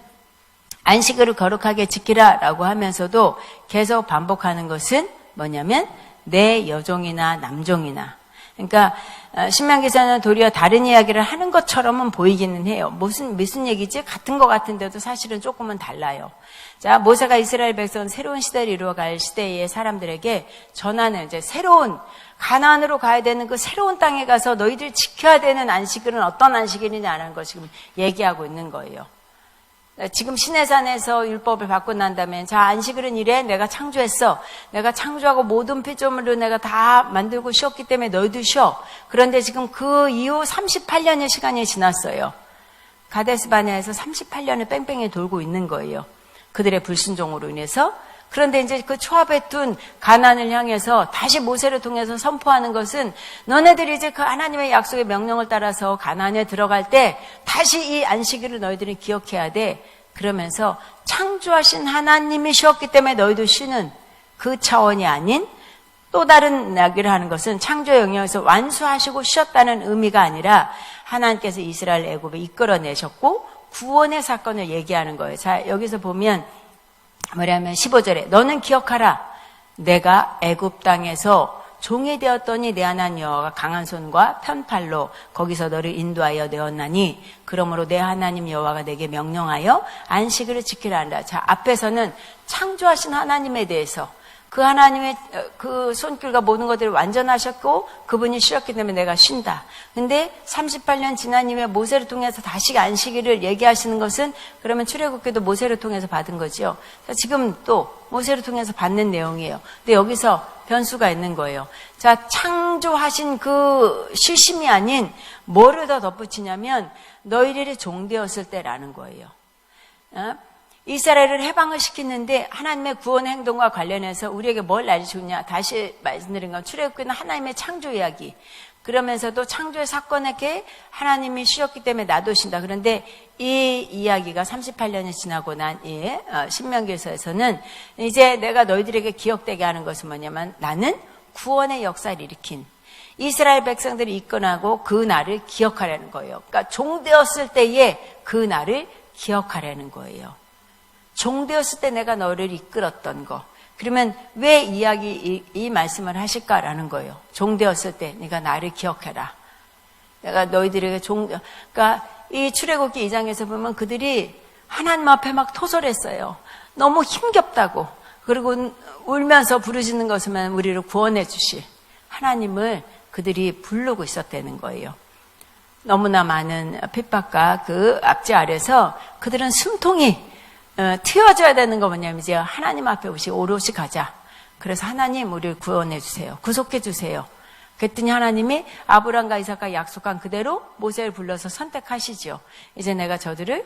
A: 안식일을 거룩하게 지키라 라고 하면서도 계속 반복하는 것은 뭐냐면 내 여종이나 남종이나. 그러니까 신명기에서는 도리어 다른 이야기를 하는 것처럼은 보이기는 해요. 무슨 얘기지? 같은 것 같은데도 사실은 조금은 달라요. 자, 모세가 이스라엘 백성 새로운 시대를 이루어갈 시대의 사람들에게 전하는 이제 새로운 가나안으로 가야 되는 그 새로운 땅에 가서 너희들 지켜야 되는 안식일은 어떤 안식일이냐는 걸 지금 얘기하고 있는 거예요. 지금 시내산에서 율법을 받고 난 다음에 자, 안식일은 이래. 내가 창조했어. 내가 창조하고 모든 피조물로 내가 다 만들고 쉬었기 때문에 너희도 쉬어. 그런데 지금 그 이후 38년의 시간이 지났어요. 가데스바네아에서 38년을 뺑뺑이 돌고 있는 거예요. 그들의 불순종으로 인해서. 그런데 이제 그 초합에 둔 가나안을 향해서 다시 모세를 통해서 선포하는 것은 너네들이 이제 그 하나님의 약속의 명령을 따라서 가나안에 들어갈 때 다시 이 안식일을 너희들이 기억해야 돼. 그러면서 창조하신 하나님이 쉬었기 때문에 너희도 쉬는 그 차원이 아닌 또 다른 이야기를 하는 것은 창조 영역에서 완수하시고 쉬었다는 의미가 아니라 하나님께서 이스라엘 애굽에 이끌어내셨고 구원의 사건을 얘기하는 거예요. 자, 여기서 보면 뭐냐면 15절에 너는 기억하라. 내가 애굽 땅에서 종이 되었더니 내 하나님 여호와가 강한 손과 편팔로 거기서 너를 인도하여 내었나니 그러므로 내 하나님 여호와가 내게 명령하여 안식일을 지키라 한다. 자, 앞에서는 창조하신 하나님에 대해서 그 하나님의 그 손길과 모든 것들을 완전하셨고 그분이 쉬었기 때문에 내가 쉰다. 근데 38년 지난 이후에 모세를 통해서 다시 안식일을 얘기하시는 것은 그러면 출애굽기도 모세를 통해서 받은 거죠. 지금 또 모세를 통해서 받는 내용이에요. 근데 여기서 변수가 있는 거예요. 자, 창조하신 그 쉬심이 아닌 뭐를 더 덧붙이냐면 너희들이 종되었을 때라는 거예요. 이스라엘을 해방을 시키는데 하나님의 구원 행동과 관련해서 우리에게 뭘 알려주냐. 다시 말씀드린 건 출애굽기는 하나님의 창조 이야기. 그러면서도 창조의 사건에게 하나님이 쉬었기 때문에 나도 쉰다. 그런데 이 이야기가 38년이 지나고 난 신명기서에서는 이제 내가 너희들에게 기억되게 하는 것은 뭐냐면 나는 구원의 역사를 일으킨 이스라엘 백성들이 입건하고 그 날을 기억하라는 거예요. 그러니까 종되었을 때에 그 날을 기억하라는 거예요. 종되었을 때 내가 너를 이끌었던 거. 그러면 왜 이 말씀을 하실까라는 거예요. 종되었을 때 네가 나를 기억해라. 내가 너희들에게 그러니까 이 출애굽기 2장에서 보면 그들이 하나님 앞에 막 토설했어요. 너무 힘겹다고. 그리고 울면서 부르시는 것은 우리를 구원해 주실 하나님을 그들이 부르고 있었다는 거예요. 너무나 많은 핍박과 그 압제 아래서 그들은 숨통이 틔워져야 되는 거 뭐냐면 이제 하나님 앞에 오롯이 가자. 그래서 하나님 우리를 구원해 주세요. 구속해 주세요. 그랬더니 하나님이 아브라함과 이삭과 약속한 그대로 모세를 불러서 선택하시죠. 이제 내가 저들을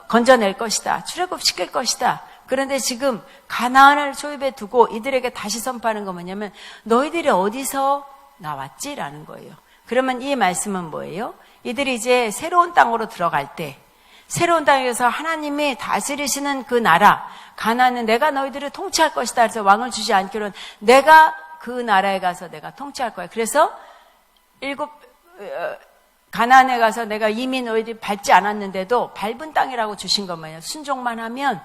A: 건져낼 것이다. 출애굽시킬 것이다. 그런데 지금 가나안을 초입에 두고 이들에게 다시 선포하는 거 뭐냐면 너희들이 어디서 나왔지라는 거예요. 그러면 이 말씀은 뭐예요? 이들이 이제 새로운 땅으로 들어갈 때 새로운 땅에서 하나님이 다스리시는 그 나라 가나안은 내가 너희들을 통치할 것이다. 그래서 왕을 주지 않기로는 내가 그 나라에 가서 내가 통치할 거야. 그래서 가나안에 가서 내가 이미 너희들이 밟지 않았는데도 밟은 땅이라고 주신 건 뭐예요? 순종만 하면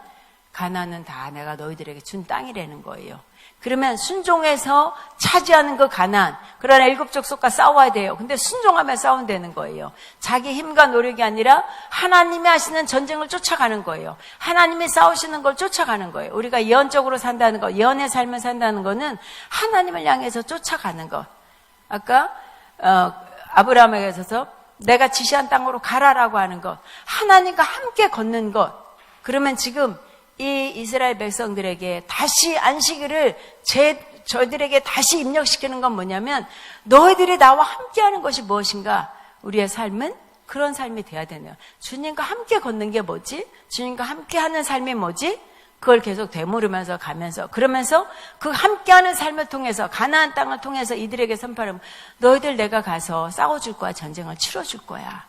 A: 가나안은 다 내가 너희들에게 준 땅이라는 거예요. 그러면 순종해서 차지하는 그 가나안, 그러나 일곱 족속과 싸워야 돼요. 근데 순종하며 싸운다는 거예요. 자기 힘과 노력이 아니라 하나님이 하시는 전쟁을 쫓아가는 거예요. 하나님이 싸우시는 걸 쫓아가는 거예요. 우리가 예언적으로 산다는 거, 예언의 삶을 산다는 거는 하나님을 향해서 쫓아가는 것. 아까 아브라함에게 있어서 내가 지시한 땅으로 가라라고 하는 것, 하나님과 함께 걷는 것. 그러면 지금 이 이스라엘 백성들에게 다시 안식일을 저희들에게 다시 입력시키는 건 뭐냐면 너희들이 나와 함께하는 것이 무엇인가? 우리의 삶은 그런 삶이 돼야 되네요. 주님과 함께 걷는 게 뭐지? 주님과 함께하는 삶이 뭐지? 그걸 계속 되물으면서 가면서 그러면서 그 함께하는 삶을 통해서 가나안 땅을 통해서 이들에게 선포하면 너희들 내가 가서 싸워줄 거야. 전쟁을 치러줄 거야.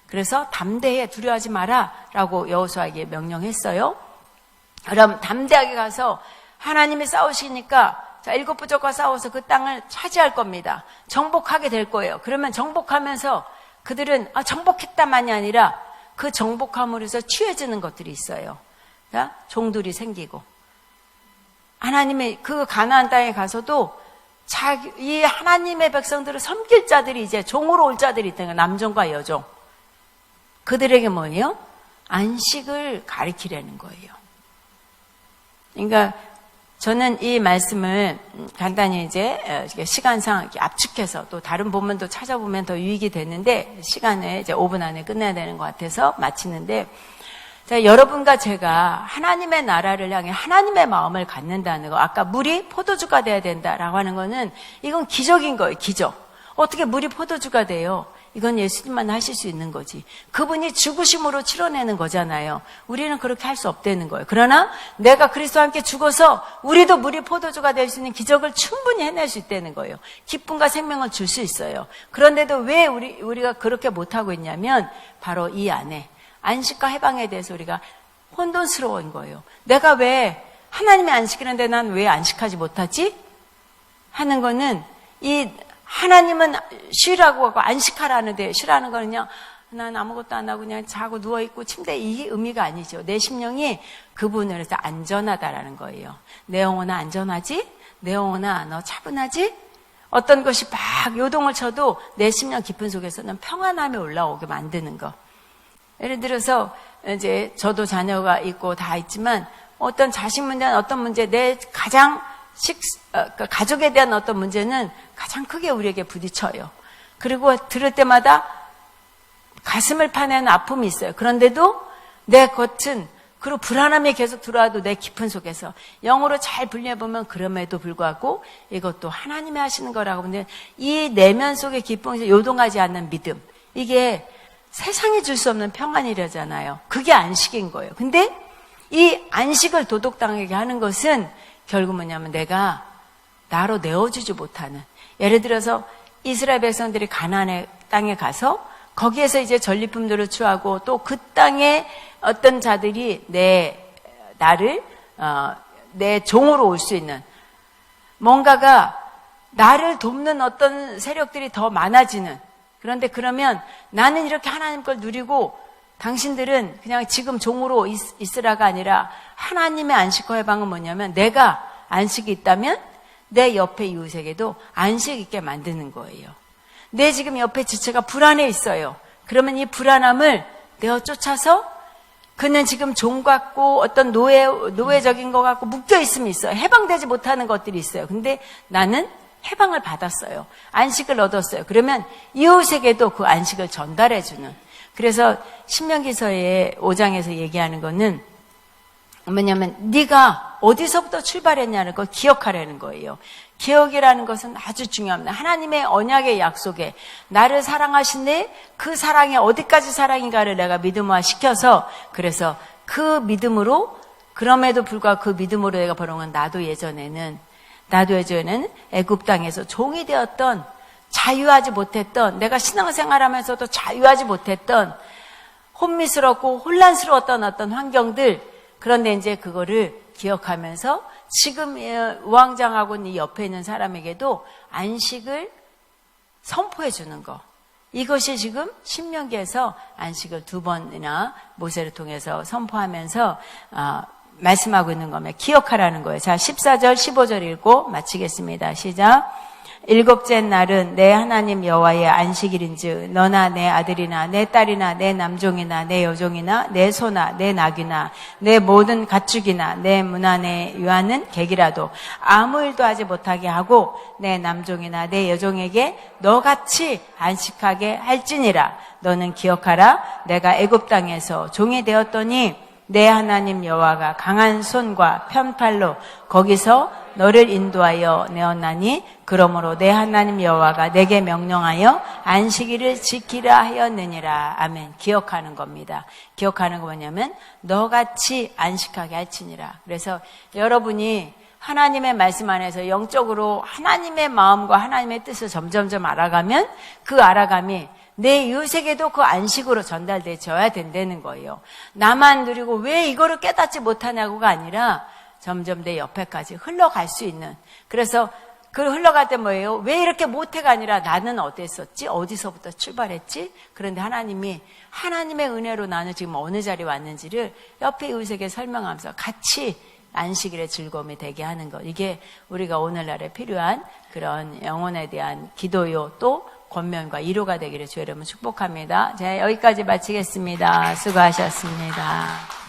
A: 그래서 담대해 두려워하지 마라 라고 여호수아에게 명령했어요. 그럼 담대하게 가서 하나님이 싸우시니까 자, 일곱 부족과 싸워서 그 땅을 차지할 겁니다. 정복하게 될 거예요. 그러면 정복하면서 그들은 정복했다만이 아니라 그 정복함으로 해서 취해지는 것들이 있어요. 자, 종들이 생기고 하나님의 그 가나안 땅에 가서도 이 하나님의 백성들을 섬길 자들이 이제 종으로 올 자들이 있다는 거예요. 남종과 여종. 그들에게 뭐예요? 안식을 가리키려는 거예요. 그러니까 저는 이 말씀을 간단히 이제 시간상 이렇게 압축해서 또 다른 본문도 찾아보면 더 유익이 되는데 시간에 이제 5분 안에 끝내야 되는 것 같아서 마치는데 자, 여러분과 제가 하나님의 나라를 향해 하나님의 마음을 갖는다는 거 아까 물이 포도주가 돼야 된다라고 하는 거는 이건 기적인 거예요. 기적. 어떻게 물이 포도주가 돼요? 이건 예수님만 하실 수 있는 거지. 그분이 죽으심으로 치러내는 거잖아요. 우리는 그렇게 할 수 없다는 거예요. 그러나 내가 그리스도와 함께 죽어서 우리도 물이 포도주가 될 수 있는 기적을 충분히 해낼 수 있다는 거예요. 기쁨과 생명을 줄 수 있어요. 그런데도 왜 우리가 그렇게 못하고 있냐면 바로 이 안에 안식과 해방에 대해서 우리가 혼돈스러운 거예요. 내가 왜 하나님이 안식이는데 난 왜 안식하지 못하지? 하는 거는 이 하나님은 쉬라고 하고 안식하라는데 쉬라는 거는 그냥 난 아무것도 안 하고 그냥 자고 누워있고 침대에 이 의미가 아니죠. 내 심령이 그분을 해서 안전하다라는 거예요. 내 영혼아 안전하지? 내 영혼아 너 차분하지? 어떤 것이 막 요동을 쳐도 내 심령 깊은 속에서는 평안함이 올라오게 만드는 거. 예를 들어서 이제 저도 자녀가 있고 다 있지만 어떤 자식 문제는 어떤 문제 내 가장 가족에 대한 어떤 문제는 가장 크게 우리에게 부딪혀요. 그리고 들을 때마다 가슴을 파내는 아픔이 있어요. 그런데도 내 겉은 그리고 불안함이 계속 들어와도 내 깊은 속에서 영어로 잘 분류해보면 그럼에도 불구하고 이것도 하나님이 하시는 거라고 보는데 이 내면 속의 기쁨에서 요동하지 않는 믿음 이게 세상이 줄 수 없는 평안이라잖아요. 그게 안식인 거예요. 근데 이 안식을 도덕당하게 하는 것은 결국 뭐냐면 내가 나로 내어주지 못하는 예를 들어서 이스라엘 백성들이 가나안의 땅에 가서 거기에서 이제 전리품들을 취하고 또 그 땅에 어떤 자들이 나를 내 종으로 올 수 있는 뭔가가 나를 돕는 어떤 세력들이 더 많아지는. 그런데 그러면 나는 이렇게 하나님 걸 누리고 당신들은 그냥 지금 종으로 있으라가 아니라 하나님의 안식과 해방은 뭐냐면 내가 안식이 있다면 내 옆에 이웃에게도 안식 있게 만드는 거예요. 내 지금 옆에 지체가 불안해 있어요. 그러면 이 불안함을 내어 쫓아서 그는 지금 종 같고 어떤 노예적인 것 같고 묶여 있음이 있어요. 해방되지 못하는 것들이 있어요. 근데 나는 해방을 받았어요. 안식을 얻었어요. 그러면 이웃에게도 그 안식을 전달해 주는. 그래서 신명기서의 5장에서 얘기하는 거는 뭐냐면 네가 어디서부터 출발했냐는 걸 기억하라는 거예요. 기억이라는 것은 아주 중요합니다. 하나님의 언약의 약속에 나를 사랑하신데 그 사랑이 어디까지 사랑인가를 내가 믿음화 시켜서 그래서 그 믿음으로 그럼에도 불구하고 그 믿음으로 내가 벌어온 나도 예전에는 애굽 땅에서 종이 되었던 자유하지 못했던 내가 신앙생활하면서도 자유하지 못했던 혼미스럽고 혼란스러웠던 어떤 환경들 그런데 이제 그거를 기억하면서 지금 우왕좌왕하고 네 옆에 있는 사람에게도 안식을 선포해 주는 거. 이것이 지금 신명기에서 안식을 2번이나 모세를 통해서 선포하면서 말씀하고 있는 겁니다. 기억하라는 거예요. 자, 14절, 15절 읽고 마치겠습니다. 시작. 일곱째 날은 내 하나님 여호와의 안식일인즉 너나 내 아들이나 내 딸이나 내 남종이나 내 여종이나 내 소나 내 낙이나 내 모든 가축이나 내 문 안에 유하는 객이라도 아무 일도 하지 못하게 하고 내 남종이나 내 여종에게 너같이 안식하게 할지니라. 너는 기억하라. 내가 애굽 땅에서 종이 되었더니 내 하나님 여호와가 강한 손과 편팔로 거기서 너를 인도하여 내었나니 그러므로 내 하나님 여호와가 내게 명령하여 안식일을 지키라 하였느니라. 아멘. 기억하는 겁니다. 기억하는 거 뭐냐면 너같이 안식하게 할지니라. 그래서 여러분이 하나님의 말씀 안에서 영적으로 하나님의 마음과 하나님의 뜻을 점점점 알아가면 그 알아감이 내 이웃에게도 그 안식으로 전달되어야 된다는 거예요. 나만 누리고 왜 이거를 깨닫지 못하냐고가 아니라 점점 내 옆에까지 흘러갈 수 있는. 그래서 그 흘러갈 때 뭐예요? 왜 이렇게 못해가 아니라 나는 어땠었지? 어디서부터 출발했지? 그런데 하나님이 하나님의 은혜로 나는 지금 어느 자리에 왔는지를 옆에 이웃에게 설명하면서 같이 안식일의 즐거움이 되게 하는 것. 이게 우리가 오늘날에 필요한 그런 영혼에 대한 기도요 또 권면과 위로가 되기를 주의 이름으로 축복합니다. 자, 여기까지 마치겠습니다. 수고하셨습니다.